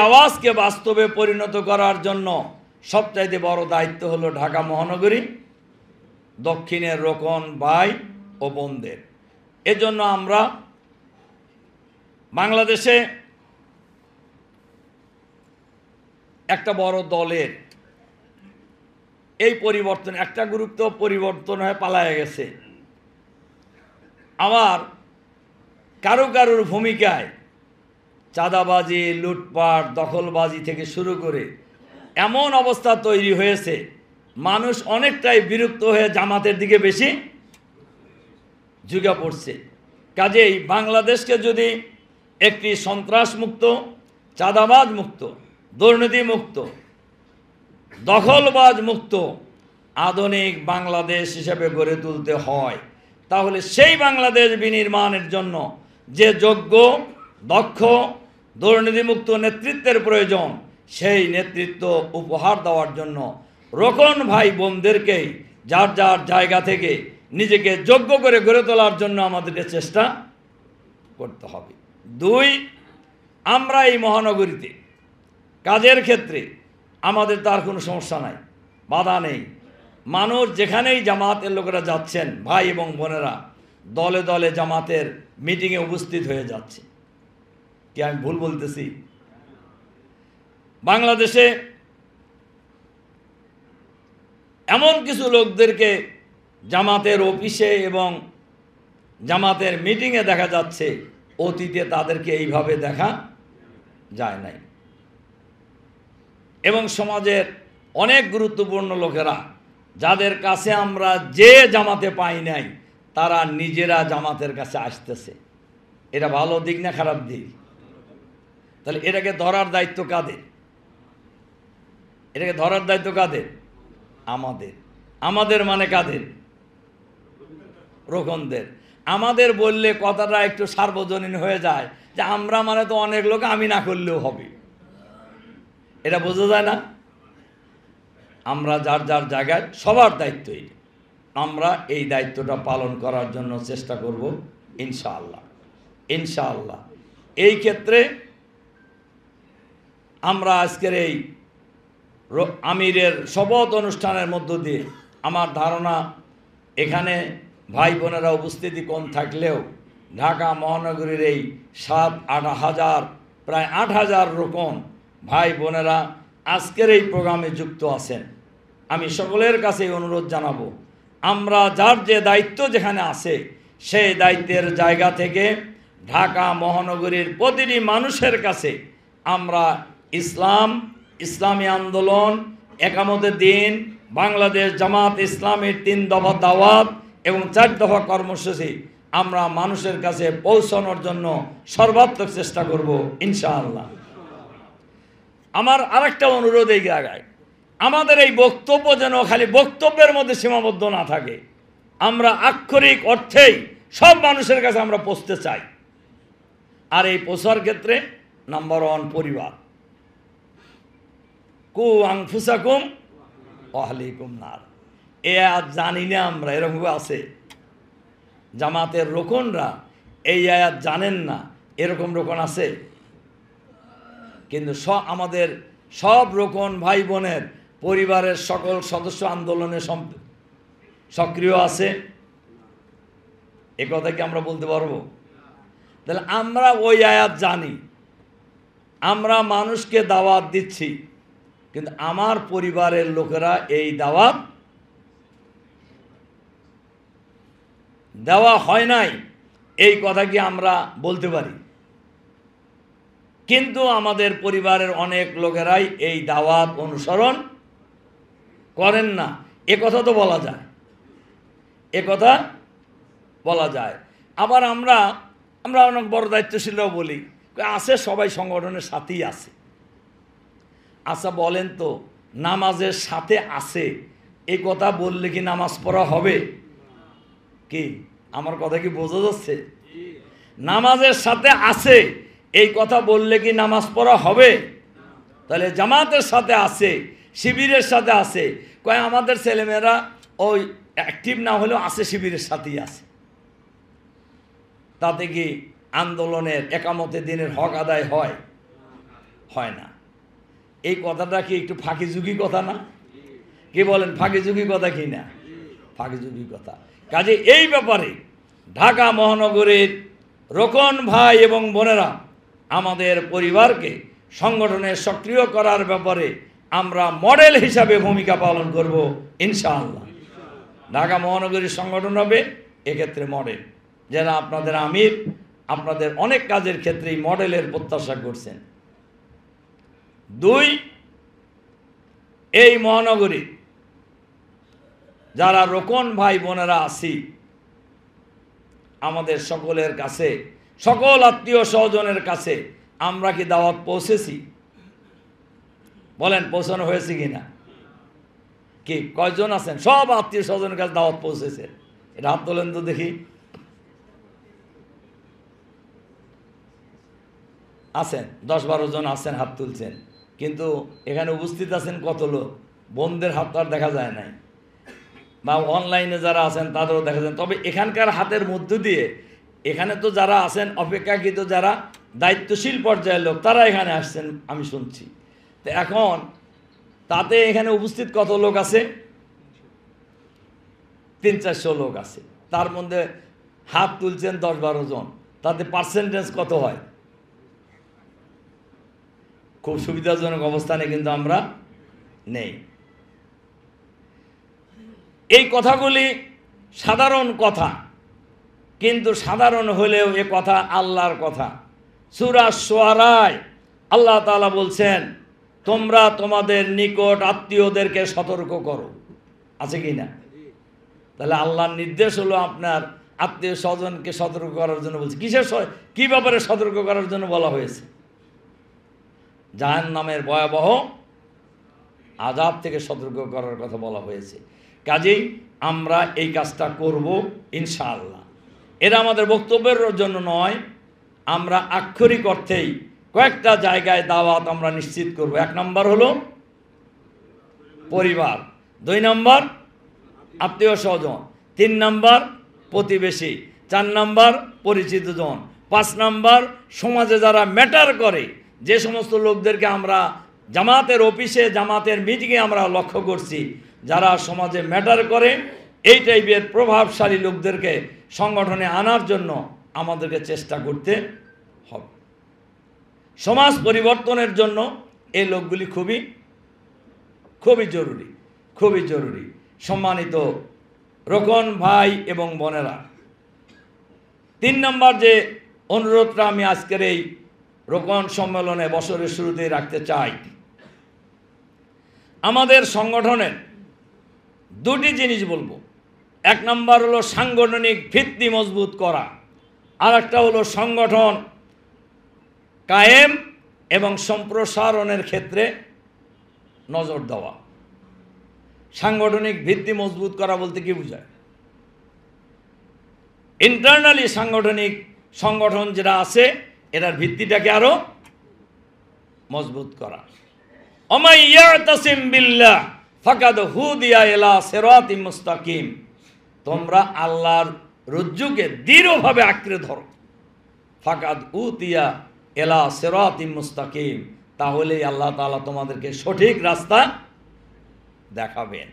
আওয়াজকে বাস্তবে পরিণত করার জন্য সবচাইতে বড় দায়িত্ব হলো ঢাকা মহানগরী দক্ষিণের রোকন ভাই ও বোনদের। এজন্য আমরা বাংলাদেশে একটা বড় দলের এই পরিবর্তন, একটা গ্রুপ তো পরিবর্তন হয়ে পালায়ে গেছে, আবার কারোর ভূমিকায় চাঁদাবাজি, লুটপাট, দখলবাজি থেকে শুরু করে এমন অবস্থা তৈরি হয়েছে মানুষ অনেকটাই বিরক্ত হয়ে জামাতের দিকে বেশি ঝুঁকে পড়ছে। কাজেই বাংলাদেশকে যদি একটি সন্ত্রাসমুক্ত, চাঁদাবাজ মুক্ত, দুর্নীতি মুক্ত, দখলবাজ মুক্ত আধুনিক বাংলাদেশ হিসেবে গড়ে তুলতে হয়, তাহলে সেই বাংলাদেশ বিনির্মাণের জন্য যে যোগ্য, দক্ষ, দুর্নীতিমুক্ত নেতৃত্বের প্রয়োজন, সেই নেতৃত্ব উপহার দেওয়ার জন্য রোকন ভাই বোনদেরকেই যার যার জায়গা থেকে নিজেকে যোগ্য করে গড়ে তোলার জন্য আমাদেরকে চেষ্টা করতে হবে। 2, আমরা এই মহানগরীতে কাজের ক্ষেত্রে আমাদের তার কোনো সমস্যা নাই, বাধা নেই। মানুষ যেখানেই জামাতের লোকেরা যাচ্ছেন, ভাই এবং বোনেরা দলে দলে জামাতের মিটিংয়ে উপস্থিত হয়ে যাচ্ছে। কি আমি ভুল বলতেছি? বাংলাদেশে এমন কিছু লোকদেরকে জামাতের অফিসে এবং জামাতের মিটিংয়ে দেখা যাচ্ছে, অতীতে তাদেরকে এইভাবে দেখা যায় নাই। এবং সমাজের অনেক গুরুত্বপূর্ণ লোকেরা যাদের কাছে আমরা যে জামাতে পাই নাই, তারা নিজেরা জামাতের কাছে আসতেছে। এটা ভালো দিক না খারাপ দিক? তাহলে এটাকে ধরার দায়িত্ব কাদের? এটাকে ধরার দায়িত্ব কাদের? আমাদের। আমাদের মানে কাদের? রোকনদের। আমাদের বললে কথাটা একটু সার্বজনীন হয়ে যায়, যে আমরা মানে তো অনেক লোক, আমি না করলেও হবে। এটা বোঝা যায় না? আমরা যার যার জায়গায়, সবার দায়িত্বই। আমরা এই দায়িত্বটা পালন করার জন্য চেষ্টা করব ইনশাআল্লাহ। ইনশাআল্লাহ এই ক্ষেত্রে আমরা আজকের এই আমিরের শপথ অনুষ্ঠানের মধ্য দিয়ে, আমার ধারণা এখানে ভাই বোনেরা উপস্থিতি কম থাকলেও ঢাকা মহানগরীর এই 7-8 হাজার, প্রায় 8,000 রোকন ভাই বোনেরা আজকের এই প্রোগ্রামে যুক্ত আছেন। আমি সকলের কাছে অনুরোধ জানাবো, আমরা যার যে দায়িত্ব যেখানে আছে, সেই দায়িত্বের জায়গা থেকে ঢাকা মহানগরীর প্রতিটি মানুষের কাছে আমরা ইসলাম, ইসলামী আন্দোলন, একামতে দ্বীন, বাংলাদেশ জামাত ইসলামের 3 দফা দাওয়াত এবং 4 দফা কর্মসূচি আমরা মানুষের কাছে পৌঁছানোর জন্য সর্বাত্মক চেষ্টা করব ইনশাআল্লাহ। আমার আরেকটা অনুরোধ এই জায়গায়, আমাদের এই বক্তব্য যেন খালি বক্তব্যের মধ্যে সীমাবদ্ধ না থাকে। আমরা আক্ষরিক অর্থেই সব মানুষের কাছে আমরা পৌঁছতে চাই। আর এই পৌঁছার ক্ষেত্রে নাম্বার 1 পরিবার। কু আনফুসাকুম ওয়া আহলিকুম নার। এ আয়াত জানি না আমরা, এরকম আছে জামাতের রোকনরা এই আয়াত জানেন না, এরকম রোকন আছে। কিন্তু আমাদের সব রোকন ভাই বোনের পরিবারের সকল সদস্য আন্দোলনে সক্রিয় আছে, এ কথা কি আমরা বলতে পারবো? তাহলে আমরা ওই আয়াত জানি, আমরা মানুষকে দাওয়াত দিচ্ছি, কিন্তু আমার পরিবারের লোকেরা এই দাওয়াত দেওয়া হয় নাই, এই কথা কি আমরা বলতে পারি? কিন্তু আমাদের পরিবারের অনেক লোকেরাই এই দাওয়াত অনুসরণ করেন না, এ কথা তো বলা যায়, এ কথা বলা যায়। আবার আমরা অনেক বড় দায়িত্বশীলরাও বলি, আছে সবাই সংগঠনের সাথেই আছে। আচ্ছা বলেন তো, নামাজের সাথে আছে এই কথা বললে কি নামাজ পড়া হবে? কি আমার কথা কি বোঝা যাচ্ছে? নামাজের সাথে আছে এই কথা বললে কি নামাজ পড়া হবে? তাহলে জামাতের সাথে আছে, শিবিরের সাথে আছে, কয় আমাদের ছেলেমেয়েরা ওই অ্যাক্টিভ না হলেও আছে, শিবিরের সাথেই আছে। তাতে কি আন্দোলনের, একামতে দ্বীনের হক আদায় হয়? হয় না। এই কথাটা কি একটু ফাঁকিঝুঁকি কথা না? কি বলেন, ফাঁকিঝুঁকি কথা কি না? ফাঁকিঝুঁকি কথা। কাজে এই ব্যাপারে ঢাকা মহানগরীর রোকন ভাই এবং বোনেরা আমাদের পরিবারকে সংগঠনে সক্রিয় করার ব্যাপারে আমরা মডেল হিসাবে ভূমিকা পালন করব ইনশাআল্লাহ। ঢাকা মহানগরীর সংগঠন হবে এক্ষেত্রে মডেল। যারা আপনাদের আমির, আপনাদের অনেক কাজের ক্ষেত্রেই মডেলের প্রত্যাশা করছেন। 2, এই মহানগরী যারা রোকন ভাই বোনেরা আছি, আমাদের সকলের কাছে, সকল আত্মীয় স্বজনের কাছে আমরা কি দাওয়াত পৌঁছেছি? বলেন, পৌঁছানো হয়েছে কিনা? কি কয়জন আছেন সব আত্মীয় স্বজনের কাছে দাওয়াত পৌঁছেছে? এটা হাত তোলেন তো দেখি। আছেন 10-12 জন আছেন, হাত তুলছেন। কিন্তু এখানে উপস্থিত আছেন কত লোক? বোনদের হাত তো আর দেখা যায় নাই, বা অনলাইনে যারা আছেন তাদেরও দেখা যায়। তবে এখানকার হাতের মধ্য দিয়ে এখানে তো যারা আছেন অপেক্ষাকৃত, যারা দায়িত্বশীল পর্যায়ের লোক, তারা এখানে আসছেন আমি শুনছি। তো এখন তাতে এখানে উপস্থিত কত লোক আছে? 300-400 লোক আছে। তার মধ্যে হাত তুলছেন 10-12 জন, তাতে পার্সেন্টেজ কত হয়? খুব সুবিধাজনক অবস্থানে কিন্তু আমরা নেই। এই কথাগুলি সাধারণ কথা, কিন্তু সাধারণ হলেও এ কথা আল্লাহর কথা। সূরা শুআরায় আল্লাহ তাআলা বলছেন, তোমরা তোমাদের নিকট আত্মীয়দেরকে সতর্ক করো। আছে কি না? তাহলে আল্লাহর নির্দেশ হলো আপনার আত্মীয় স্বজনকে সতর্ক করার জন্য বলছে। কি ব্যাপারে সতর্ক করার জন্য বলা হয়েছে? জাহান্নামের ভয়াবহ আযাব থেকে সতর্ক করার কথা বলা হয়েছে। কাজেই আমরা এই কাজটা করব ইনশাআল্লাহ। এটা আমাদের বক্তব্যের জন্য নয়, আমরা আক্ষরিক অর্থেই কয়েকটা জায়গায় দাওয়াত আমরা নিশ্চিত করব। 1 নম্বর হলো পরিবার, 2 নম্বর আত্মীয় স্বজন, 3 নম্বর প্রতিবেশী, 4 নম্বর পরিচিত জন, 5 নম্বর সমাজে যারা ম্যাটার করে, যে সমস্ত লোকদেরকে আমরা জামাতের অফিসে জামাতের মিটিংয়ে আমরা লক্ষ্য করছি যারা সমাজে ম্যাটার করে, এই টাইপের প্রভাবশালী লোকদেরকে সংগঠনে আনার জন্য আমাদেরকে চেষ্টা করতে হবে। সমাজ পরিবর্তনের জন্য এই লোকগুলি খুবই জরুরি। সম্মানিত রোকন ভাই এবং বোনেরা, 3 নম্বর যে অনুরোধটা আমি আজকের এই রোকন সম্মেলনে বছরের শুরুতেই রাখতে চাই, আমাদের সংগঠনের 2টি জিনিস বলবো। 1 নম্বর হলো সাংগঠনিক ভিত্তি মজবুত করা, আর একটা হলো সংগঠন কায়েম এবং সম্প্রসারণের ক্ষেত্রে নজর দেওয়া। সাংগঠনিক ভিত্তি মজবুত করা বলতে কি বোঝায়? ইন্টারনালি সংগঠন যেটা আছে এটার ভিত্তিটাকে আরো মজবুত করা। ওমাই ইয়াতাসিম বিল্লাহ ফাকাদ হুদিয়া ইলা সিরাতিম মুস্তাকিম। তোমরা আল্লাহর রজ্জুকে দৃঢ়ভাবে আঁকড়ে ধরো। ফাকাদ উতিয়া ইলা সিরাতিম মুস্তাকিম, তাহলেই আল্লাহ তাআলা তোমাদেরকে সঠিক রাস্তা দেখাবেন।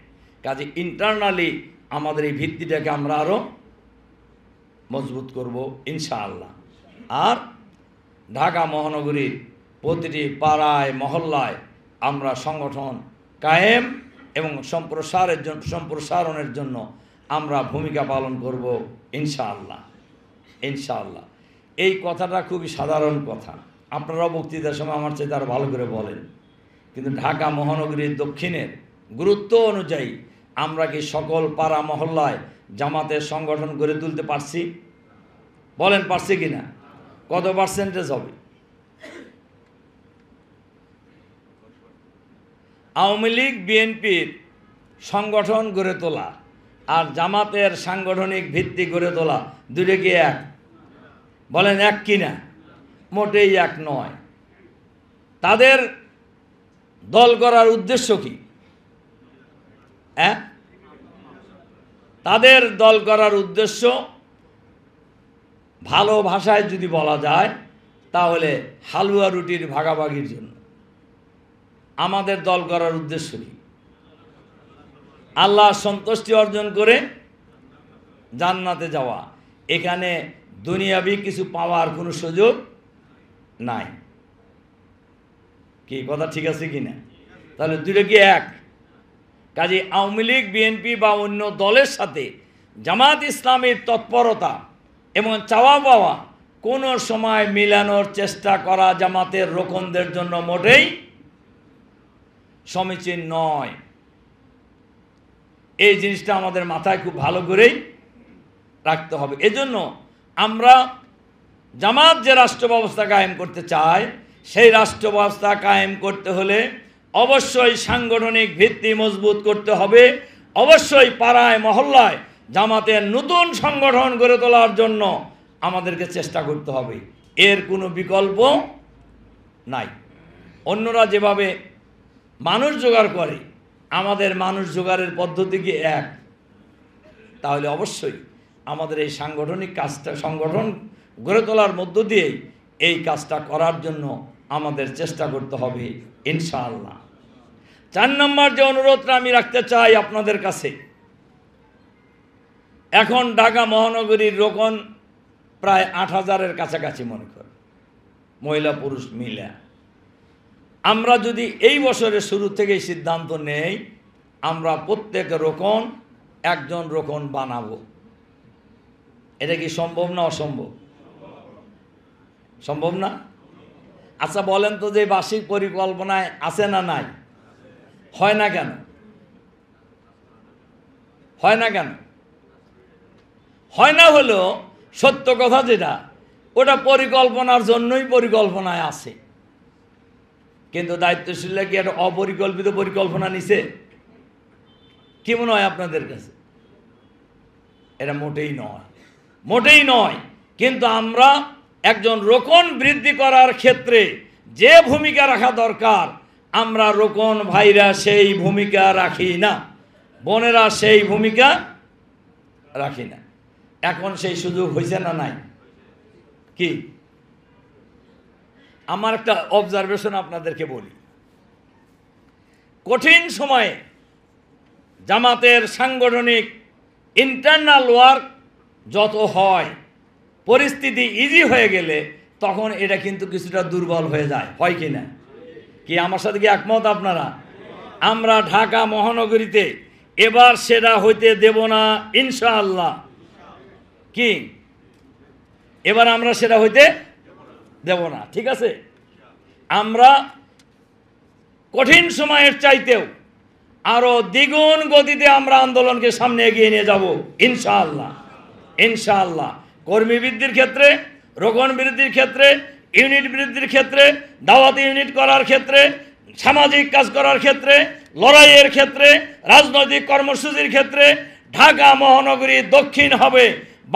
কাজে ইন্টারনালি আমাদের এই ভিত্তিটাকে আমরা আরো মজবুত করব ইনশাআল্লাহ। আর ঢাকা মহানগরীর প্রতিটি পাড়ায় মহল্লায় আমরা সংগঠন কায়েম এবং সম্প্রসারণের জন্য আমরা ভূমিকা পালন করব ইনশাআল্লাহ। এই কথাটা খুবই সাধারণ কথা, আপনারাও বক্তৃতার সময় আমার চেয়ে আরও ভালো করে বলেন, কিন্তু ঢাকা মহানগরীর দক্ষিণের গুরুত্ব অনুযায়ী আমরা কি সকল পাড়া মহল্লায় জামাতের সংগঠন গড়ে তুলতে পারছি? বলেন, পারছি কি না? কত পার্সেন্টেজ হবে? আওয়ামী লীগ বিএনপির সংগঠন গড়ে তোলা আর জামাতের সাংগঠনিক ভিত্তি গড়ে তোলা দুটো কি এক? বলেন এক কি না? মোটেই এক নয়। তাদের দল করার উদ্দেশ্য কি? তাদের দল করার উদ্দেশ্য ভালো ভাষায় যদি বলা যায় তাহলে হালুয়া রুটির ভাগাভাগির জন্য। আমাদের দল করার উদ্দেশ্য কি? আল্লাহর সন্তুষ্টি অর্জন করে জান্নাতে যাওয়া। এখানে দুনিয়াবি কিছু পাওয়ার কোনো সুযোগ নাই। কি কথা ঠিক আছে কি না? তাহলে দুটো কি এক? কাজে আওয়ামী লীগ বিএনপি বা অন্য দলের সাথে জামাত ইসলামের তৎপরতা এবং চাওয়া পাওয়া কোনো সময় মিলানোর চেষ্টা করা জামাতের রোকনদের জন্য মোটেই সমীচীন নয়। এই জিনিসটা আমাদের মাথায় খুব ভালো করেই রাখতে হবে। এজন্য আমরা জামাত যে রাষ্ট্র ব্যবস্থা কায়েম করতে চায়, সেই রাষ্ট্র ব্যবস্থা কায়েম করতে হলে অবশ্যই সাংগঠনিক ভিত্তি মজবুত করতে হবে। অবশ্যই পাড়ায় মহল্লায় জামাতের নতুন সংগঠন গড়ে তোলার জন্য আমাদেরকে চেষ্টা করতে হবে, এর কোনো বিকল্প নাই। অন্যরা যেভাবে মানুষ জোগাড় করে, আমাদের মানুষ জোগাড়ের পদ্ধতি কি এক? তাহলে অবশ্যই আমাদের এই সাংগঠনিক কাজটা, সংগঠন গড়ে তোলার মধ্য দিয়েই এই কাজটা করার জন্য আমাদের চেষ্টা করতে হবে ইনশাআল্লাহ। 4 নম্বর যে অনুরোধটা আমি রাখতে চাই আপনাদের কাছে, এখন ঢাকা মহানগরীর রোকন প্রায় 8,000-এর কাছাকাছি মনে করেন, মহিলা পুরুষ মিলে। আমরা যদি এই বছরের শুরু থেকেই সিদ্ধান্ত নেই আমরা প্রত্যেক রোকন একজন রোকন বানাবো, এটা কি সম্ভব না অসম্ভব? সম্ভব না? আচ্ছা বলেন তো, যে বার্ষিক পরিকল্পনায় আছে না নাই? হয় না কেন? হয় না কেন? হয় না হলো সত্য কথা যেটা, ওটা পরিকল্পনার জন্যই পরিকল্পনায় আছে। কিন্তু দায়িত্বশীলরা কি একটা অপরিকল্পিত পরিকল্পনা নিছে? কি মনে হয় আপনাদের কাছে? এটা মোটেই নয়, মোটেই নয়। কিন্তু আমরা একজন রোকন বৃদ্ধি করার ক্ষেত্রে যে ভূমিকা রাখা দরকার, আমরা রোকন ভাইরা সেই ভূমিকা রাখি না, বোনেরা সেই ভূমিকা রাখি না। এখন সেই সুযোগ হয়েছে না নাই? কি আমার একটা অবজারভেশন আপনাদেরকে বলি। কঠিন সময়ে জামাতের সাংগঠনিক ইন্টারনাল ওয়ার্ক যত হয়, পরিস্থিতি ইজি হয়ে গেলে তখন এটা কিন্তু কিছুটা দুর্বল হয়ে যায়, হয় কি না? কি আমার সাথে কি একমত আপনারা? আমরা ঢাকা মহানগরীতে এবার সেটা হইতে দেব না ইনশাআল্লাহ। কি এবার আমরা সেটা হইতে দেব না, ঠিক আছে? আমরা কঠিন সময়ের চাইতেও আরো দ্বিগুণ গতিতে আমরা আন্দোলনকে সামনে এগিয়ে নিয়ে যাব ইনশাআল্লাহ। ইনশাআল্লাহ কর্মী বৃদ্ধির ক্ষেত্রে, রোকন বৃদ্ধির ক্ষেত্রে, ইউনিট বৃদ্ধির ক্ষেত্রে, দাওয়াতি ইউনিট করার ক্ষেত্রে, সামাজিক কাজ করার ক্ষেত্রে, লড়াইয়ের ক্ষেত্রে, রাজনৈতিক কর্মসূচির ক্ষেত্রে ঢাকা মহানগরী দক্ষিণ হবে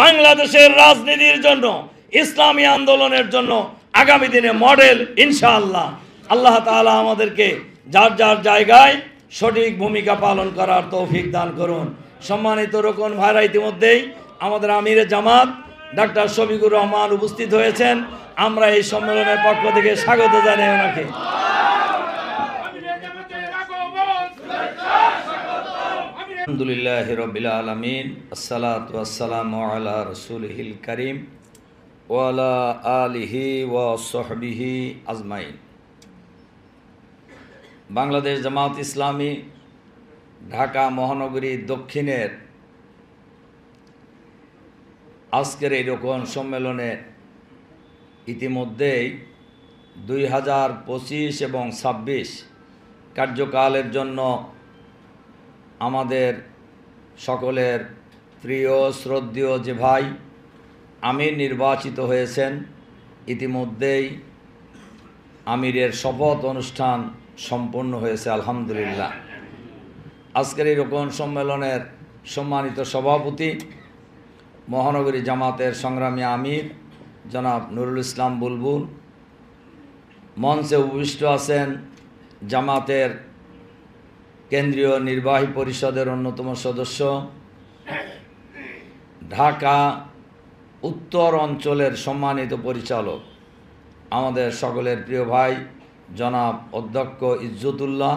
বাংলাদেশের রাজনীতির জন্য, ইসলামী আন্দোলনের জন্য আগামী দিনে মডেল ইনশাআল্লাহ। আল্লাহ তাআলা আমাদেরকে যার যার জায়গায় সঠিক ভূমিকা পালন করার তৌফিক দান করুন। সম্মানিত রোকন ভাইরা, ইতিমধ্যেই আমাদের আমিরে জামাত ডাক্তার শফিকুর রহমান উপস্থিত হয়েছেন। আমরা এই সম্মেলনের পক্ষ থেকে স্বাগত জানাই ওনাকে। আলহামদুলিল্লাহি রাব্বিল আলামিন, আসসালাতু ওয়াসসালামু আলা রাসূলিহিল কারীম ওয়া আলা আলিহি ওয়া সাহবিহি আজমাইন। বাংলাদেশ জামাত ইসলামী ঢাকা মহানগরী দক্ষিণের আজকের এই রোকন সম্মেলনে ইতিমধ্যেই 2025 এবং 26 কার্যকালের জন্য আমাদের সকলের প্রিয় শ্রদ্ধেয় যে ভাই আমির নির্বাচিত হয়েছেন, ইতিমধ্যেই আমিরের শপথ অনুষ্ঠান সম্পন্ন হয়েছে আলহামদুলিল্লাহ। আজকের এই রোকন সম্মেলনের সম্মানিত সভাপতি মহানগরী জামাতের সংগ্রামী আমির জনাব নুরুল ইসলাম বুলবুল, মঞ্চে উপবিষ্ট আছেন জামাতের কেন্দ্রীয় নির্বাহী পরিষদের অন্যতম সদস্য, ঢাকা উত্তর অঞ্চলের সম্মানিত পরিচালক আমাদের সকলের প্রিয় ভাই জনাব অধ্যক্ষ ইজ্জতুল্লাহ,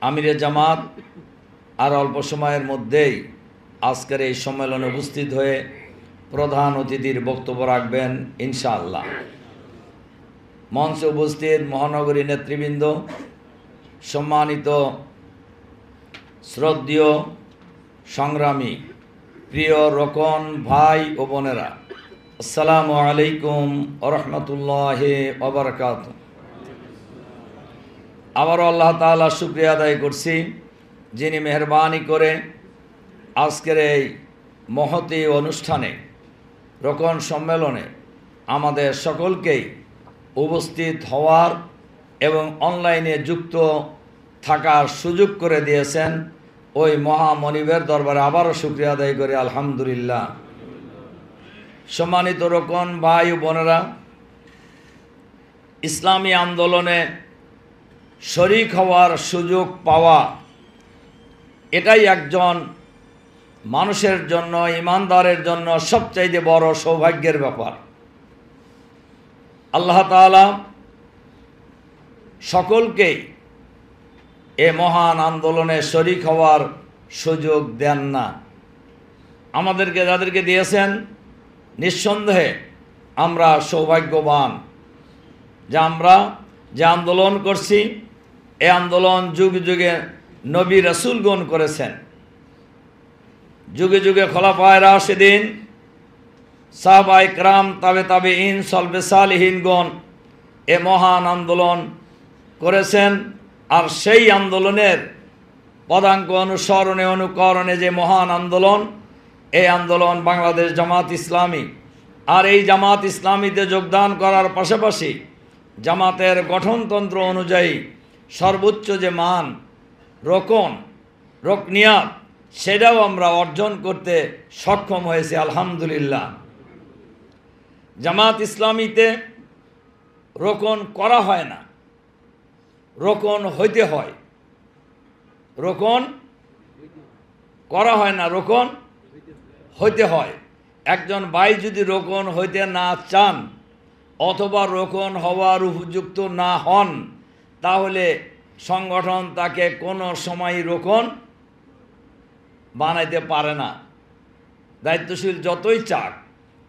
আমিরে জামাত আর অল্প সময়ের মধ্যেই আজকের এই সম্মেলনে উপস্থিত হয়ে প্রধান অতিথির বক্তব্য রাখবেন ইনশাআল্লাহ। মঞ্চে উপস্থিত মহানগরী নেতৃবৃন্দ, সম্মানিত শ্রদ্ধেয় সংগ্রামী প্রিয় রোকন ভাই ও বোনেরা, আসসালামু আলাইকুম ওয়া রাহমাতুল্লাহি ওয়া বারাকাতুহু। আবারও আল্লাহ তাআলা শুকরিয়া আদায় করছি, যিনি মেহেরবানি করে আজকের এই মহতী অনুষ্ঠানে রোকন সম্মেলনে আমাদের সকলকেই উপস্থিত হওয়ার এবং অনলাইনে যুক্ত থাকার সুযোগ করে দিয়েছেন। ওই মহামনিবের দরবারে আবারও শুকরিয়া আদায় করি আলহামদুলিল্লাহ। সম্মানিত রোকন ভাই ও বোনেরা, ইসলামী আন্দোলনে শরিক হওয়ার সুযোগ পাওয়া এটাই একজন মানুষের জন্য, ইমানদারের জন্য সবচাইতে বড় সৌভাগ্যের ব্যাপার। আল্লাহ তাআলা সকলকেই এ মহান আন্দোলনে শরিক হওয়ার সুযোগ দেন না। আমাদেরকে যাদেরকে দিয়েছেন, নিঃসন্দেহে আমরা সৌভাগ্যবান যে আমরা যে আন্দোলন করছি, এ আন্দোলন যুগ যুগে নবী রাসূলগণ করেছেন। যুগে যুগে খোলাফায়ে রাশিদিন, সাহাবায়ে কেরাম, তাবেঈন, সলবে সালিহিনগণ এ মহান আন্দোলন করেছেন। আর সেই আন্দোলনের পদাঙ্ক অনুসরণে অনুকরণে যে মহান আন্দোলন, এই আন্দোলন বাংলাদেশ জামাত ইসলামী। আর এই জামাত ইসলামীতে যোগদান করার পাশাপাশি জামাতের গঠনতন্ত্র অনুযায়ী সর্বোচ্চ যে মান রকনিয়াত, সেটাও আমরা অর্জন করতে সক্ষম হয়েছি আলহামদুলিল্লাহ। জামাত ইসলামীতে রোকন করা হয় না, রোকন হইতে হয়। রোকন করা হয় না, রোকন হইতে হয়। একজন ভাই যদি রোকন হইতে না চান অথবা রোকন হওয়ার উপযুক্ত না হন, তাহলে সংগঠন তাকে কোনো সময় রোকন বানাইতে পারে না। দায়িত্বশীল যতই চাক,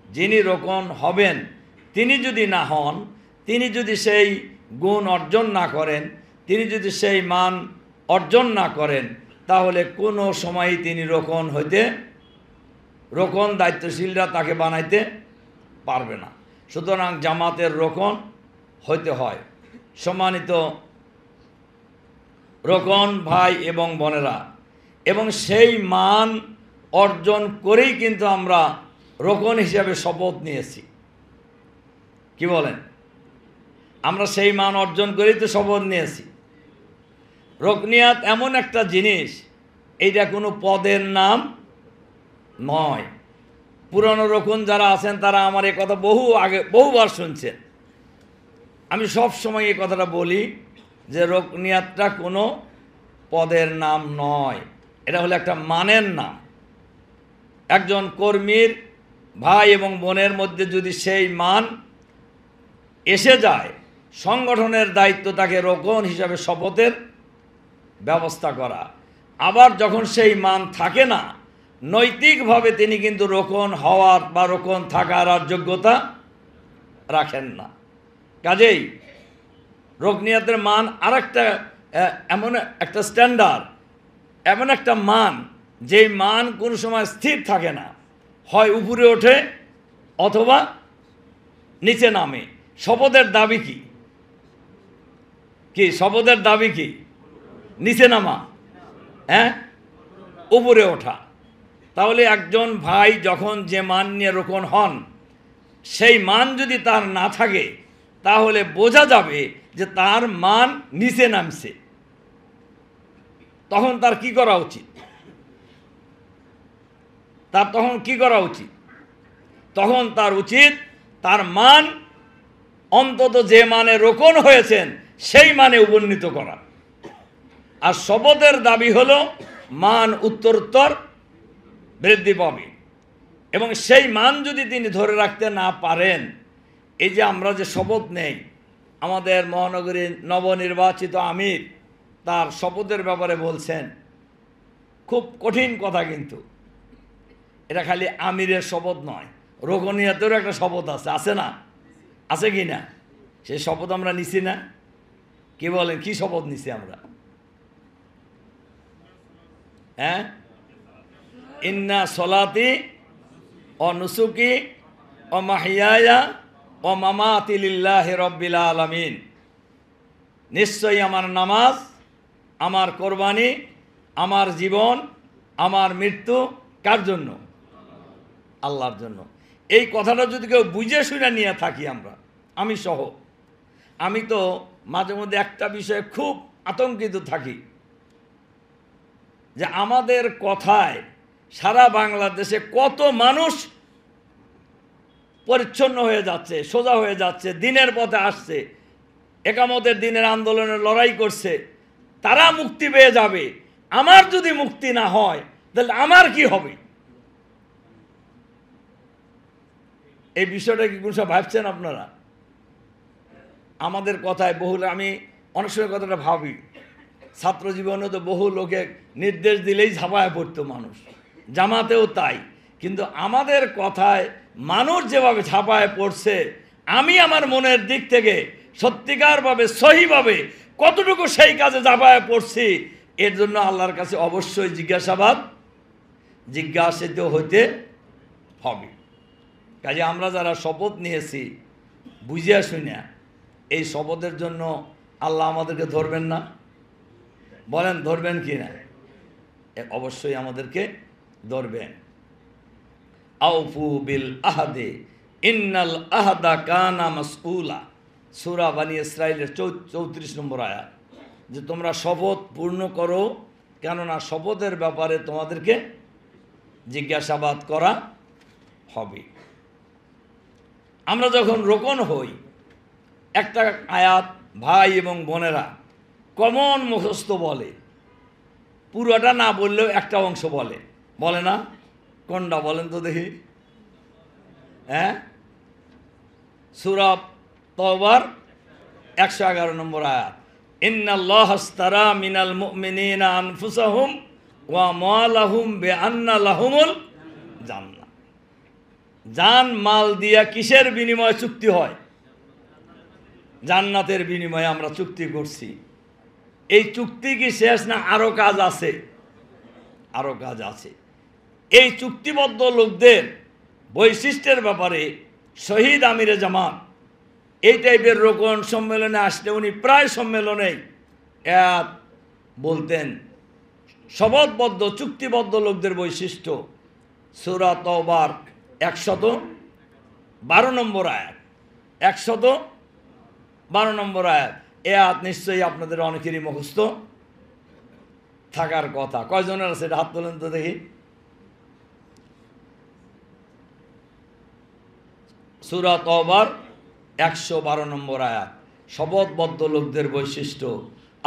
যিনি রোকন হবেন তিনি যদি না হন, তিনি যদি সেই গুণ অর্জন না করেন, তিনি যদি সেই মান অর্জন না করেন, তাহলে কোনো সময়ই তিনি রোকন দায়িত্বশীলরা তাকে বানাইতে পারবে না। সুতরাং জামাতের রোকন হইতে হয়। সম্মানিত রোকন ভাই এবং বোনেরা, এবং সেই মান অর্জন করেই কিন্তু আমরা রোকন হিসাবে শপথ নিয়েছি। কি বলেন? আমরা সেই মান অর্জন করেই তো শপথ নিয়েছি। রকনিয়াত এমন একটা জিনিস, এইটা কোনো পদের নাম নয়। পুরনো রোকন যারা আছেন তারা আমার এই কথা বহুবার শুনছেন। আমি সব সময় এই কথাটা বলি যে রকনিয়াতটা কোনো পদের নাম নয়, এটা হলো একটা মানের নাম। একজন কর্মীর ভাই এবং বোনের মধ্যে যদি সেই মান এসে যায়, সংগঠনের দায়িত্ব তাকে রোকন হিসাবে শপথের ব্যবস্থা করা। আবার যখন সেই মান থাকে না, নৈতিকভাবে তিনি কিন্তু রোকন হওয়ার বা রোকন থাকার আর যোগ্যতা রাখেন না। কাজেই রকনিয়াতের মান আর একটা এমন একটা স্ট্যান্ডার্ড, এমন একটা মান, যেই মান কোনো সময় স্থির থাকে না, হয় উপরে ওঠে অথবা নিচে নামে। শপথের দাবি কি? শপথের দাবি কি? নিচে নামা, হ্যাঁ, উপরে ওঠা। তাহলে একজন ভাই যখন যে মান নিয়ে রোকন হন, সেই মান যদি তার না থাকে, তাহলে বোঝা যাবে যে তার মান নিচে নামছে। তখন তার কি করা উচিত? তখন তার উচিত তার মান অন্তত যে মানে রোকন হয়েছেন সেই মানে উপনীত করা। আর শপথের দাবি হলো মান উত্তরোত্তর বৃদ্ধি পাবে, এবং সেই মান যদি তিনি ধরে রাখতে না পারেন, এই যে আমরা যে শপথ নেই, আমাদের মহানগরীর নবনির্বাচিত আমির তার শপথের ব্যাপারে বলছেন, খুব কঠিন কথা, কিন্তু এটা খালি আমিরের শপথ নয়, রোকনিয়াতেরও একটা শপথ আছে না? আছে কি না? সেই শপথ আমরা নিছি না? কি বলেন, কি শপথ নিছি আমরা? হ্যাঁ, ইন্না সলাতি ও নুসুকি ও মাহিয়ায়া ও মামাতি লিল্লাহি রাব্বিল আলামিন। নিশ্চয়ই আমার নামাজ, আমার কোরবানি, আমার জীবন, আমার মৃত্যু কার জন্য? আল্লাহর জন্য। এই কথাটা যদি কেউ বুঝে শুনে নিয়ে থাকি আমরা, আমি সহ, আমি তো মাঝে মধ্যে একটা বিষয়ে খুব আতঙ্কিত থাকি যে আমাদের কথায় সারা বাংলাদেশে কত মানুষ পরিচ্ছন্ন হয়ে যাচ্ছে, সোজা হয়ে যাচ্ছে, দিনের পথে আসছে, একামতের দিনের আন্দোলনে লড়াই করছে, তারা মুক্তি পেয়ে যাবে। আমার যদি মুক্তি না হয় তাহলে আমার কি হবে? এই বিষয়টা কি কোনো সব ভাবছেন আপনারা? আমাদের কথায় বহু, আমি অনেক সময় কথাটা ভাবি, ছাত্র জীবনে তো বহু লোকে নির্দেশ দিলেই ঝাঁপায় পড়তো মানুষ, জামাতেও তাই। কিন্তু আমাদের কথায় মানুষ যেভাবে ঝাঁপায় পড়ছে, আমি আমার মনের দিক থেকে সত্যিকারভাবে সহিভাবে কতটুকু সেই কাজে ঝাঁপায় পড়ছি, এর জন্য আল্লাহর কাছে অবশ্যই জিজ্ঞাসাবাদ জিজ্ঞাসিত হইতে হবে। কাজে আমরা যারা শপথ নিয়েছি বুঝিয়া শুনিয়া, এই শপথের জন্য আল্লাহ আমাদেরকে ধরবেন না? বলেন ধরবেন কি না? অবশ্যই আমাদেরকে ধরবেন। আউফু বিল আহাদে ইন্নাল আহাদা কানা মাসউলা, সূরা বানী ইসরাঈলের 34 নম্বর আয়াত, যে তোমরা শপথ পূর্ণ করো, কেননা শপথের ব্যাপারে তোমাদেরকে জিজ্ঞাসাবাদ করা হবে। আমরা যখন রোকন হই, একটা আয়াত ভাই এবং বোনেরা কমন মুখস্থ বলে, পুরোটা না বললেও একটা অংশ বলে, বলে না? কোনটা বলেন তো দেখি? হ্যাঁ, সূরা তাওবার 111 নম্বর আয়াত, ইন্নাল্লাহা আশতারা মিনাল মুমিনিনা আনফুসাহুম ওয়া আমওয়ালাহুম বিআন্না লাহুমুল জান্নাহ। জান মাল দিয়া কিসের বিনিময়ে চুক্তি হয়? জান্নাতের বিনিময়ে আমরা চুক্তি করছি। এই চুক্তি কি শেষ না আরো কাজ আছে? আরো কাজ আছে। এই চুক্তিবদ্ধ লোকদের বৈশিষ্ট্যের ব্যাপারে শহীদ আমিরে জামাত এই টাইপের রোকন সম্মেলনে আসলে উনি প্রায় সম্মেলনেই বলতেন শপথবদ্ধ চুক্তিবদ্ধ লোকদের বৈশিষ্ট্য। সূরা তাওবার 112 নম্বর আয়াত, 112 নম্বর আয়াত। এ আয়াত নিশ্চয়ই আপনাদের অনেকেরই মুখস্থ থাকার কথা। কয়জনের আছে এটা হাত তোলেন তো দেখি। সূরা তাওবার 112 নম্বর আয়াত, শপথবদ্ধ লোকদের বৈশিষ্ট্য,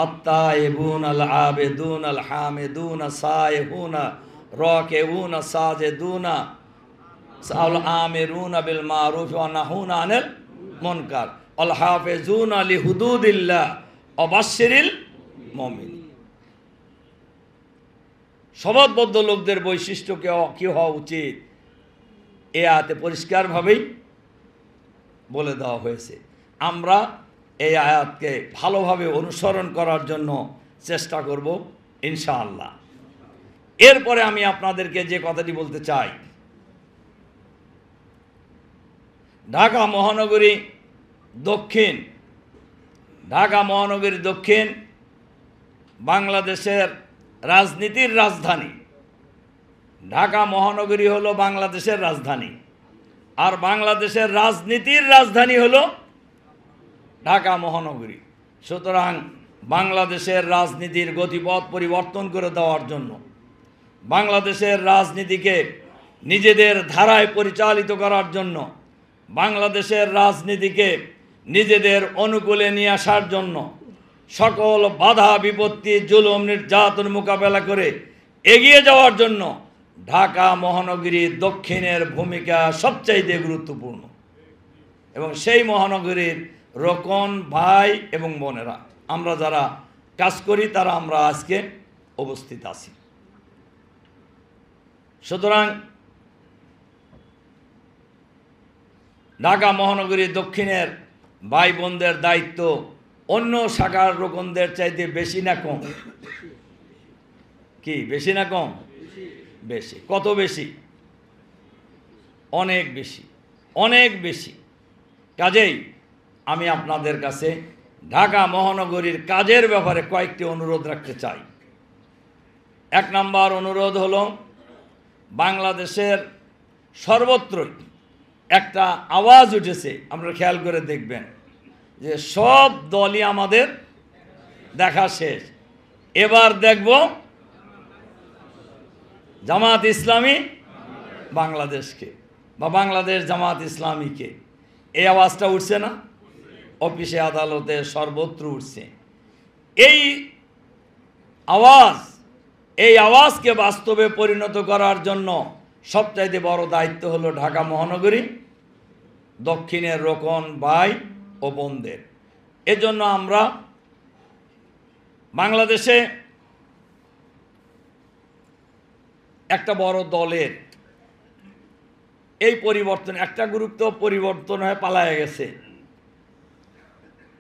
আত্তাইবুন আল আবেদুন আল হামিদুন সাইহুন রাকিউন সাজিদুন আল আমিরুন বিল মারুফ ওয়া নাহুন আনিল মুনকার আল হাফিজুন লিহুদুদিল্লাহ ওয়া বাশশিরিল মুমিনিন। শপথবদ্ধ লোকদের বৈশিষ্ট্য কি হওয়া উচিত এ আয়াতে পরিষ্কারভাবেই বলে দেওয়া হয়েছে। আমরা এই আয়াতকে ভালোভাবে অনুসরণ করার জন্য চেষ্টা করব ইনশাআল্লাহ। এরপরে আমি আপনাদেরকে যে কথাটি বলতে চাই, ঢাকা মহানগরী দক্ষিণ বাংলাদেশের রাজনীতির রাজধানী। ঢাকা মহানগরী হলো বাংলাদেশের রাজধানী, আর বাংলাদেশের রাজনীতির রাজধানী হলো ঢাকা মহানগরী। সুতরাং বাংলাদেশের রাজনীতির গতিপথ পরিবর্তন করে দেওয়ার জন্য, বাংলাদেশের রাজনীতিকে নিজেদের ধারায় পরিচালিত করার জন্য, বাংলাদেশের রাজনীতিকে নিজেদের অনুকূলে নিয়ে আসার জন্য, সকল বাধা বিপত্তি জুলুম নির্যাতন মোকাবেলা করে এগিয়ে যাওয়ার জন্য ঢাকা মহানগরী দক্ষিণের ভূমিকা সবচাইতে গুরুত্বপূর্ণ। এবং সেই মহানগরীর রোকন ভাই এবং বোনেরা আমরা যারা কাজ করি তারা আমরা আজকে উপস্থিত আছি। সুতরাং ঢাকা মহানগরী দক্ষিণের ভাই বোনদের দায়িত্ব অন্য শাখার রোকনদের চাইতে বেশি না কম? কি বেশি না কম? বেশি। কত বেশি? অনেক বেশি, অনেক বেশি। কাজেই আমি আপনাদের কাছে ঢাকা মহানগরীর কাজের ব্যাপারে কয়েকটি অনুরোধ রাখতে চাই। 1 নম্বর অনুরোধ হলো, বাংলাদেশের সর্বত্রই একটা আওয়াজ উঠেছে, আপনারা খেয়াল করে দেখবেন যে সব দলই আমাদের দেখা শেষ, এবার দেখব জামাত ইসলামী বাংলাদেশকে বা বাংলাদেশ জামাত ইসলামীকে। এই আওয়াজটা উঠছে না? অফিসে আদালতে সর্বত্র উঠছে। এই আওয়াজকে বাস্তবে পরিণত করার জন্য সবচাইতে বড় দায়িত্ব হলো ঢাকা মহানগরী দক্ষিণের রোকন ভাই ও বোনদের। এজন্য আমরা বাংলাদেশে একটা বড় দলের এই পরিবর্তন, একটা গ্রুপ তো পরিবর্তন হয়ে পালায়ে গেছে,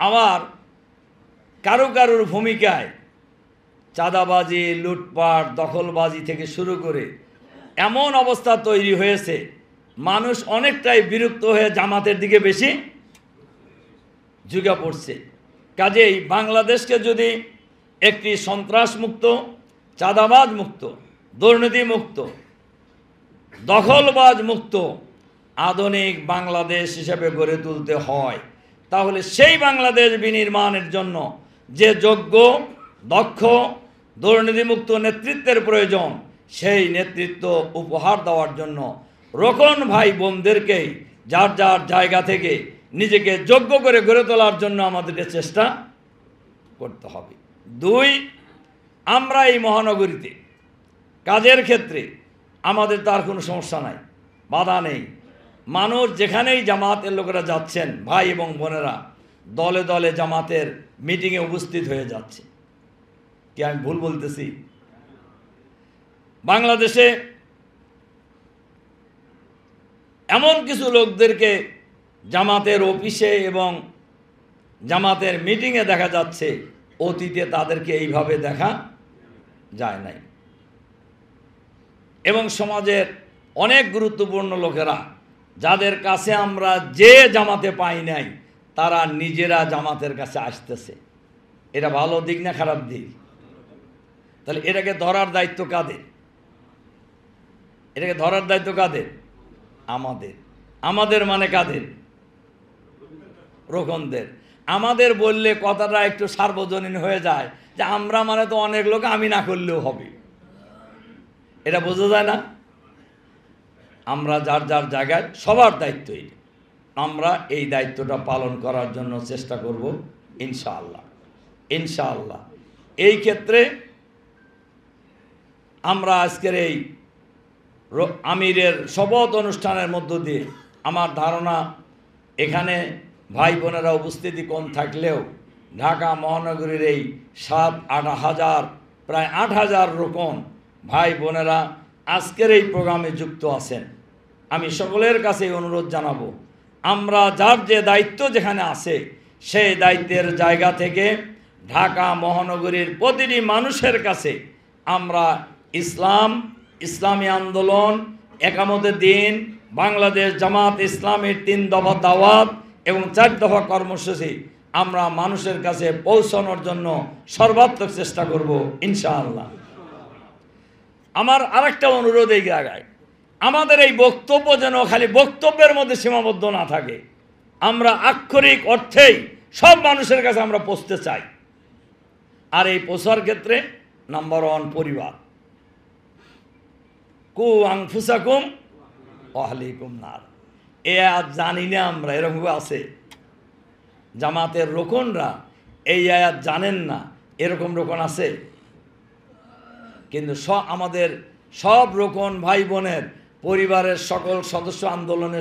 আবার কারোর ভূমিকায় চাঁদাবাজি লুটপাট দখলবাজি থেকে শুরু করে এমন অবস্থা তৈরি হয়েছে, মানুষ অনেকটাই বিরক্ত হয়ে জামাতের দিকে বেশি ঝুঁকে পড়ছে। কাজেই বাংলাদেশকে যদি একটি সন্ত্রাস মুক্ত, চাঁদাবাজ মুক্ত, দুর্নীতি মুক্ত, দখলবাজ মুক্ত আধুনিক বাংলাদেশ হিসেবে গড়ে তুলতে হয়, তাহলে সেই বাংলাদেশ বিনির্মাণের জন্য যে যোগ্য, দক্ষ, দুর্নীতিমুক্ত নেতৃত্বের প্রয়োজন, সেই নেতৃত্ব উপহার দেওয়ার জন্য রোকন ভাই বোনদেরকেই যার যার জায়গা থেকে নিজেকে যোগ্য করে গড়ে তোলার জন্য আমাদেরকে চেষ্টা করতে হবে। 2, আমরা এই মহানগরীতে কাজের ক্ষেত্রে আমাদের তার কোনো সমস্যা নাই, বাধা নেই। মানুষ যেখানেই জামাতের লোকেরা যাচ্ছেন, ভাই এবং বোনেরা দলে দলে জামাতের মিটিংয়ে উপস্থিত হয়ে যাচ্ছে। কি আমি ভুল বলতেছি? বাংলাদেশে এমন কিছু লোকদেরকে জামাতের অফিসে এবং জামাতের মিটিংয়ে দেখা যাচ্ছে, অতীতে তাদেরকে এইভাবে দেখা যায় নাই। এবং সমাজের অনেক গুরুত্বপূর্ণ লোকেরা যাদের কাছে আমরা যে জামাতে পাই নাই, তারা নিজেরা জামাতের কাছে আসতেছে। এটা ভালো দিক না খারাপ দিক? তাহলে এটাকে ধরার দায়িত্ব কাদের? এটাকে ধরার দায়িত্ব কাদের? আমাদের। আমাদের মানে কাদের? রোকনদের। আমাদের বললে কথাটা একটু সার্বজনীন হয়ে যায়, যে আমরা মানে তো অনেক লোক, আমি না করলেও হবে। এটা বোঝা যায় না? আমরা যার যার জায়গায়, সবার দায়িত্বই। আমরা এই দায়িত্বটা পালন করার জন্য চেষ্টা করব ইনশাআল্লাহ। ইনশাআল্লাহ এই ক্ষেত্রে আমরা আজকের এই আমিরের শপথ অনুষ্ঠানের মধ্য দিয়ে, আমার ধারণা এখানে ভাই বোনেরা উপস্থিতি কম থাকলেও ঢাকা মহানগরীর এই 7-8 হাজার, প্রায় 8,000 রোকন ভাই বোনেরা আজকের এই প্রোগ্রামে যুক্ত আছেন। আমি সকলের কাছে অনুরোধ জানাবো, আমরা যার যে দায়িত্ব যেখানে আছে, সেই দায়িত্বের জায়গা থেকে ঢাকা মহানগরীর প্রতিটি মানুষের কাছে আমরা ইসলাম, ইসলামী আন্দোলন, একামতে দ্বীন, বাংলাদেশ জামাত ইসলামের 3 দফা দাওয়াত এবং 4 দফা কর্মসূচি আমরা মানুষের কাছে পৌঁছানোর জন্য সর্বাত্মক চেষ্টা করব ইনশাআল্লাহ। আমার আরেকটা অনুরোধ এই জায়গায়, আমাদের এই বক্তব্য যেন খালি বক্তব্যের মধ্যে সীমাবদ্ধ না থাকে। আমরা আক্ষরিক অর্থেই সব মানুষের কাছে আমরা পৌঁছতে চাই। আর এই পৌঁছার ক্ষেত্রে নাম্বার 1 পরিবার। কু আনফুসাকুম ওয়া আহলিকুম নার। এ আয়াত জানি না আমরা, এরকম আছে জামাতের রোকনরা এই আয়াত জানেন না, এরকম রোকন আছে। কিন্তু আমাদের সব রোকন ভাই বোনের পরিবারের সকল সদস্য আন্দোলনে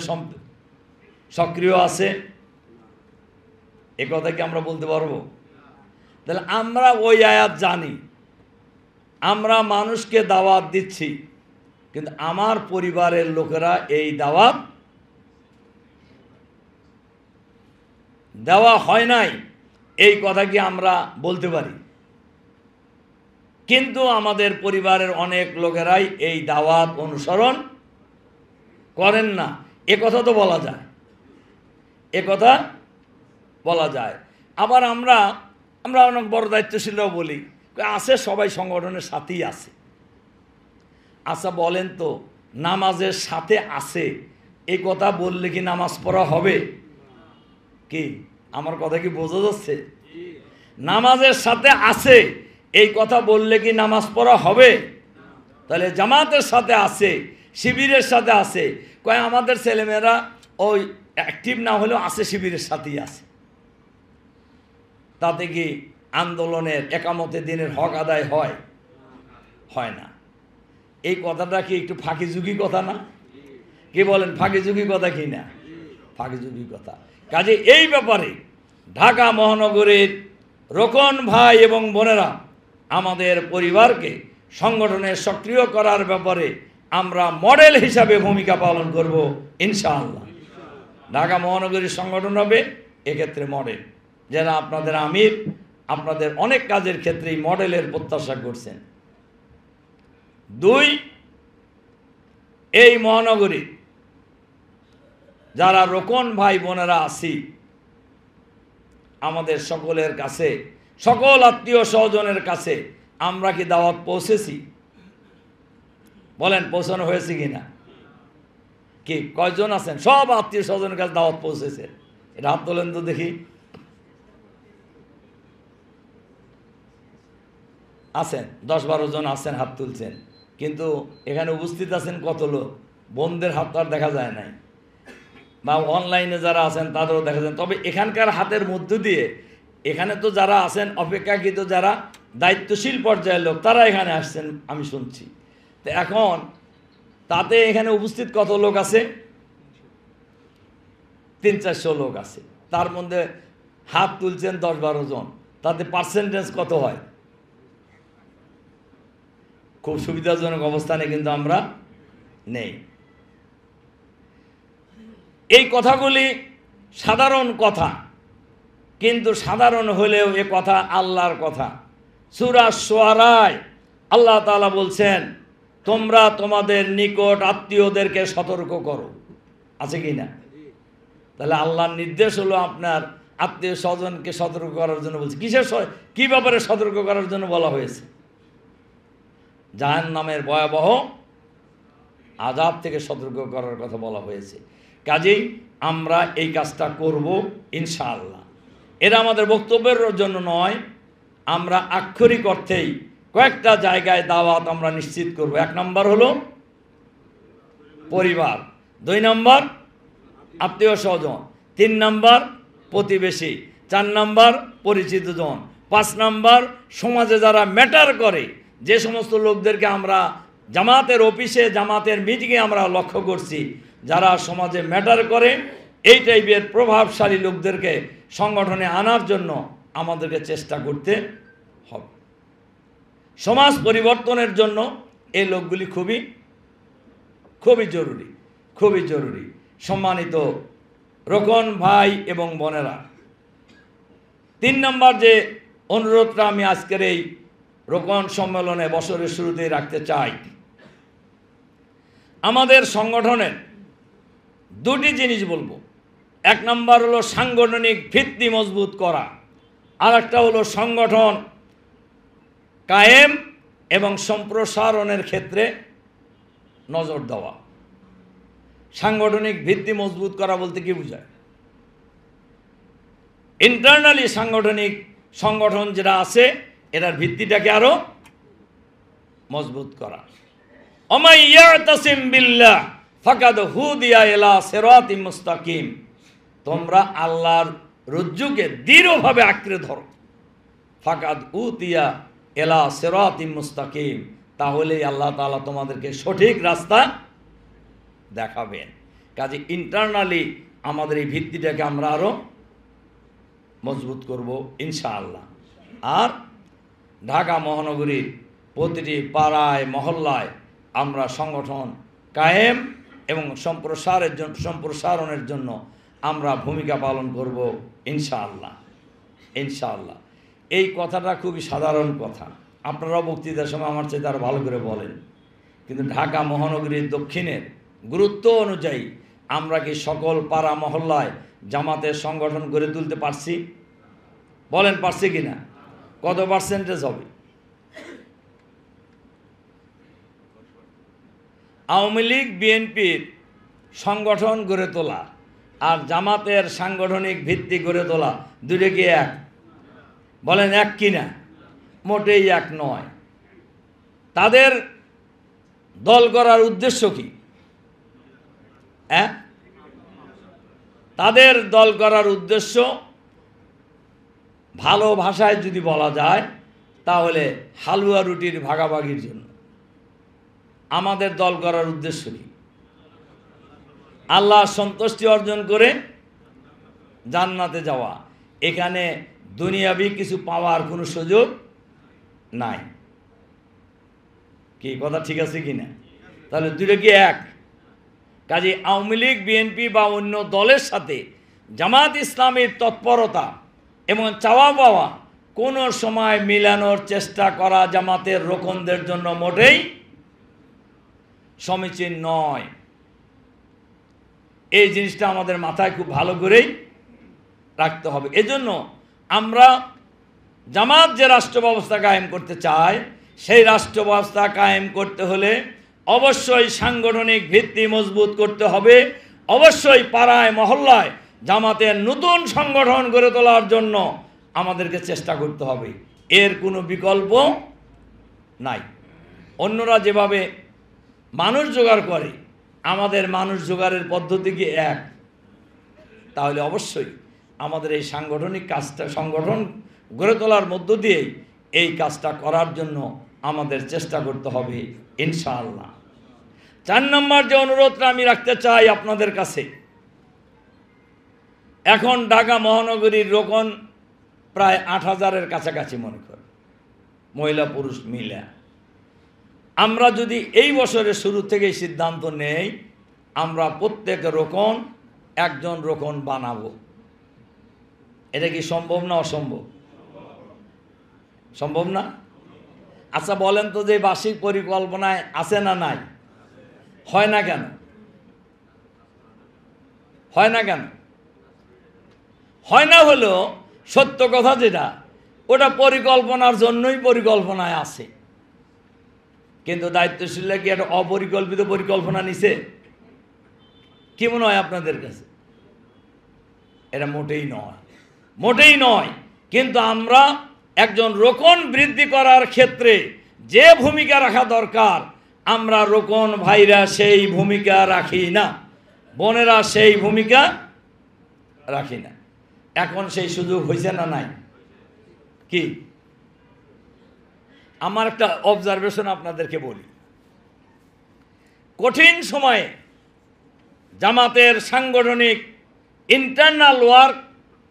সক্রিয় আছে, এ কথা কি আমরা বলতে পারবো? তাহলে আমরা ওই আয়াত জানি, আমরা মানুষকে দাওয়াত দিচ্ছি, কিন্তু আমার পরিবারের লোকেরা এই দাওয়াত দেওয়া হয় নাই, এই কথা কি আমরা বলতে পারি? কিন্তু আমাদের পরিবারের অনেক লোকেরাই এই দাওয়াত অনুসরণ করেন না, এ কথা তো বলা যায়, এ কথা বলা যায়। আবার আমরা অনেক বড় দায়িত্বশীলরাও বলি, আছে সবাই সংগঠনের সাথেই আছে। আচ্ছা বলেন তো, নামাজের সাথে আছে এই কথা বললে কি নামাজ পড়া হবে? কি আমার কথা কি বোঝা যাচ্ছে? নামাজের সাথে আছে এই কথা বললে কি নামাজ পড়া হবে? তাহলে জামাতের সাথে আছে, শিবিরের সাথে আছে, কয় আমাদের ছেলেমেয়েরা ওই অ্যাক্টিভ না হলেও আছে, শিবিরের সাথেই আছে। তাতে কি আন্দোলনের, একামতে দ্বীনের হক আদায় হয়? হয় না। এই কথাটা কি একটু ফাঁকিঝুঁকি কথা না? কি বলেন, ফাঁকিঝুঁকি কথা কি না? ফাঁকিঝুঁকি কথা। কাজে এই ব্যাপারে ঢাকা মহানগরীর রোকন ভাই এবং বোনেরা আমাদের পরিবারকে সংগঠনে সক্রিয় করার ব্যাপারে আমরা মডেল হিসাবে ভূমিকা পালন করব ইনশাআল্লাহ। ঢাকা মহানগরীর সংগঠন হবে এক্ষেত্রে মডেল, যারা আপনাদের আমির আপনাদের অনেক কাজের ক্ষেত্রেই মডেলের প্রত্যাশা করছেন। 2, এই মহানগরী যারা রোকন ভাই বোনেরা আছি, আমাদের সকলের কাছে, সকল আত্মীয় স্বজনের কাছে আমরা কি দাওয়াত পৌঁছেছি? বলেন, পৌঁছানো হয়েছে কিনা? কি কয়জন আছেন সব আত্মীয় স্বজনের কাছে দাওয়াত পৌঁছেছে? এটা হাত তোলেন তো দেখি। আছেন 10-12 জন আছেন, হাত তুলছেন। কিন্তু এখানে উপস্থিত আছেন কত লোক? বোনদের হাত তো আর দেখা যায় নাই, বা অনলাইনে যারা আছেন তাদেরও দেখা যায়। তবে এখানকার হাতের মধ্য দিয়ে এখানে তো যারা আছেন অপেক্ষাকৃত যারা দায়িত্বশীল পর্যায়ের লোক, তারা এখানে আসছেন আমি শুনছি। তো এখন তাতে এখানে উপস্থিত কত লোক আছে? 300-400 লোক আছে। তার মধ্যে হাত তুলছেন 10-12 জন, তাতে পার্সেন্টেজ কত হয়? খুব সুবিধাজনক অবস্থানে কিন্তু আমরা নেই। এই কথাগুলি সাধারণ কথা, কিন্তু সাধারণ হলেও এ কথা আল্লাহর কথা। সূরা শুআরায় আল্লাহ তাআলা বলছেন, তোমরা তোমাদের নিকট আত্মীয়দেরকে সতর্ক করো। আছে কি না? তাহলে আল্লাহর নির্দেশ হলো আপনার আত্মীয় স্বজনকে সতর্ক করার জন্য বলছে। কি ব্যাপারে সতর্ক করার জন্য বলা হয়েছে? জাহান্নামের ভয়াবহ আযাব থেকে সতর্ক করার কথা বলা হয়েছে। কাজেই আমরা এই কাজটা করব ইনশাআল্লাহ। এটা আমাদের বক্তব্যের জন্য নয়, আমরা আক্ষরিক অর্থেই কয়েকটা জায়গায় দাওয়াত আমরা নিশ্চিত করব। 1 নম্বর হলো পরিবার, 2 নম্বর আত্মীয় স্বজন, 3 নম্বর প্রতিবেশী, 4 নম্বর পরিচিত জন, 5 নম্বর সমাজে যারা ম্যাটার করে, যে সমস্ত লোকদেরকে আমরা জামাতের অফিসে, জামাতের মিটিংয়ে আমরা লক্ষ্য করছি যারা সমাজে ম্যাটার করে, এই টাইপের প্রভাবশালী লোকদেরকে সংগঠনে আনার জন্য আমাদেরকে চেষ্টা করতে হবে। সমাজ পরিবর্তনের জন্য এই লোকগুলি খুবই খুবই জরুরি, খুবই জরুরি। সম্মানিত রোকন ভাই এবং বোনেরা, 3 নম্বর যে অনুরোধটা আমি আজকের এই রোকন সম্মেলনে বছরের শুরুতেই রাখতে চাই, আমাদের সংগঠনের 2টি জিনিস বলবো। 1 নম্বর হলো সাংগঠনিক ভিত্তি মজবুত করা, আর একটা হলো সংগঠন কায়েম এবং সম্প্রসারণের ক্ষেত্রে নজর দেওয়া। সাংগঠনিক ভিত্তি মজবুত করা বলতে কি বোঝায়? ইন্টারনালি সাংগঠনিক সংগঠন যেটা আছে এটার ভিত্তিটাকে আরো মজবুত করা। ওমাই ইয়াতাসিম বিল্লাহ ফাকাদ হুদিয়া ইলা সিরাতিম মুস্তাকিম। তোমরা আল্লাহর রজ্জুকে দৃঢ়ভাবে আঁকড়ে ধরো। ফাকাদ উতিয়া ইলা সিরাতিম মুস্তাকিম, তাহলেই আল্লাহ তাআলা তোমাদেরকে সঠিক রাস্তা দেখাবেন। কাজে ইন্টারনালি আমাদের এই ভিত্তিটাকে আমরা আরো মজবুত করব ইনশাআল্লাহ। আর ঢাকা মহানগরীর প্রতিটি পাড়ায় মহল্লায় আমরা সংগঠন কায়েম এবং সম্প্রসারণের জন্য আমরা ভূমিকা পালন করব ইনশাআল্লাহ, ইনশাআল্লাহ। এই কথাটা খুবই সাধারণ কথা, আপনারাও বক্তৃতার সময় আমার চেয়ে আরও ভালো করে বলেন। কিন্তু ঢাকা মহানগরীর দক্ষিণের গুরুত্ব অনুযায়ী আমরা কি সকল পাড়া মহল্লায় জামাতের সংগঠন গড়ে তুলতে পারছি? বলেন, পারছি কি না? কত পার্সেন্টেজ হবে? আওয়ামী লীগ বিএনপির সংগঠন গড়ে তোলা আর জামাতের সাংগঠনিক ভিত্তি গড়ে তোলা দুটো কি এক? বলেন এক কি না? মোটেই এক নয়। তাদের দল করার উদ্দেশ্য কি? তাদের দল করার উদ্দেশ্য ভালো ভাষায় যদি বলা যায় তাহলে হালুয়া রুটির ভাগাভাগির জন্য। আমাদের দল করার উদ্দেশ্য কি? আল্লাহর সন্তুষ্টি অর্জন করে জান্নাতে যাওয়া। এখানে দুনিয়াবি কিছু পাওয়ার কোনো সুযোগ নাই। কি কথা ঠিক আছে কি না? তাহলে দুটো কি এক? কাজে আওয়ামী লীগ বিএনপি বা অন্য দলের সাথে জামাত ইসলামের তৎপরতা এবং চাওয়া পাওয়া কোনো সময় মিলানোর চেষ্টা করা জামাতের রোকনদের জন্য মোটেই সমীচীন নয়। এই জিনিসটা আমাদের মাথায় খুব ভালো করেই রাখতে হবে। এজন্য আমরা জামাত যে রাষ্ট্র ব্যবস্থা কায়েম করতে চায়, সেই রাষ্ট্র ব্যবস্থা কায়েম করতে হলে অবশ্যই সাংগঠনিক ভিত্তি মজবুত করতে হবে। অবশ্যই পাড়ায় মহল্লায় জামাতের নতুন সংগঠন গড়ে তোলার জন্য আমাদেরকে চেষ্টা করতে হবে, এর কোনো বিকল্প নাই। অন্যরা যেভাবে মানুষ জোগাড় করে, আমাদের মানুষ জোগাড়ের পদ্ধতি কি এক? তাহলে অবশ্যই আমাদের এই সাংগঠনিক কাজটা, সংগঠন গড়ে তোলার মধ্য দিয়েই এই কাজটা করার জন্য আমাদের চেষ্টা করতে হবে ইনশাআল্লাহ। 4 নম্বর যে অনুরোধটা আমি রাখতে চাই আপনাদের কাছে, এখন ঢাকা মহানগরীর রোকন প্রায় 8,000-এর কাছাকাছি মনে করেন, মহিলা পুরুষ মিলে। আমরা যদি এই বছরের শুরু থেকেই সিদ্ধান্ত নেই আমরা প্রত্যেক রোকন একজন রোকন বানাবো, এটা কি সম্ভব না অসম্ভব? সম্ভব না? আচ্ছা বলেন তো, যে বার্ষিক পরিকল্পনায় আছে না নাই? হয় না কেন? হয় না কেন? হয় না হলো সত্য কথা যেটা, ওটা পরিকল্পনার জন্যই পরিকল্পনায় আছে, কিন্তু দায়িত্বশীলরা কি একটা অপরিকল্পিত পরিকল্পনা নিছে? কি মনে হয় আপনাদের কাছে? এটা মোটেই নয়, মোটেই নয়। কিন্তু আমরা একজন রোকন বৃদ্ধি করার ক্ষেত্রে যে ভূমিকা রাখা দরকার, আমরা রোকন ভাইরা সেই ভূমিকা রাখি না, বোনেরা সেই ভূমিকা রাখি না। এখন সেই সুযোগ হয়েছে না নাই? কি আমার একটা অবজারভেশন আপনাদেরকে বলি, কঠিন সময়ে জামাতের সাংগঠনিক ইন্টারনাল ওয়ার্ক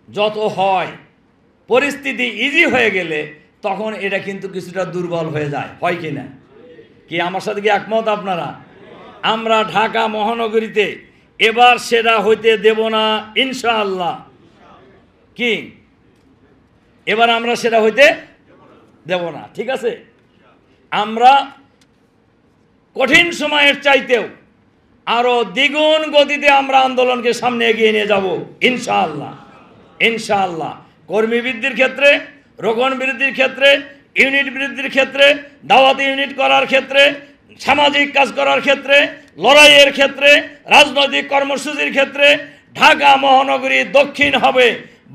যত হয়, পরিস্থিতি ইজি হয়ে গেলে তখন এটা কিন্তু কিছুটা দুর্বল হয়ে যায়, হয় কি না? কি আমার সাথে কি একমত আপনারা? আমরা ঢাকা মহানগরীতে এবার সেটা হইতে দেব না ইনশাআল্লাহ। কি এবার আমরা সেটা হইতে দেব না, ঠিক আছে? আমরা কঠিন সময়ের চাইতেও আরো দ্বিগুণ গতিতে আমরা আন্দোলনকে সামনে এগিয়ে নিয়ে যাব ইনশাআল্লাহ। ইনশাআল্লাহ কর্মী বৃদ্ধির ক্ষেত্রে, রোকন বৃদ্ধির ক্ষেত্রে, ইউনিট বৃদ্ধির ক্ষেত্রে, দাওয়াতি ইউনিট করার ক্ষেত্রে, সামাজিক কাজ করার ক্ষেত্রে, লড়াইয়ের ক্ষেত্রে, রাজনৈতিক কর্মসূচির ক্ষেত্রে ঢাকা মহানগরী দক্ষিণ হবে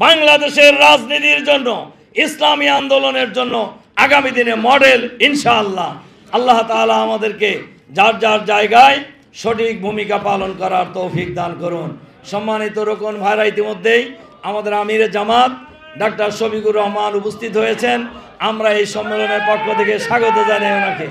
বাংলাদেশের রাজনীতির জন্য, ইসলামী আন্দোলনের জন্য আগামী দিনে মডেল ইনশাআল্লাহ। আল্লাহ তাআলা আমাদেরকে যার যার জায়গায় সঠিক ভূমিকা পালন করার তৌফিক দান করুন। সম্মানিত রোকন ভাইরা, ইতিমধ্যেই আমাদের আমিরে জামাত ডাক্তার শফিকুর রহমান উপস্থিত হয়েছেন। আমরা এই সম্মেলনের পক্ষ থেকে স্বাগত জানাই ওনাকে।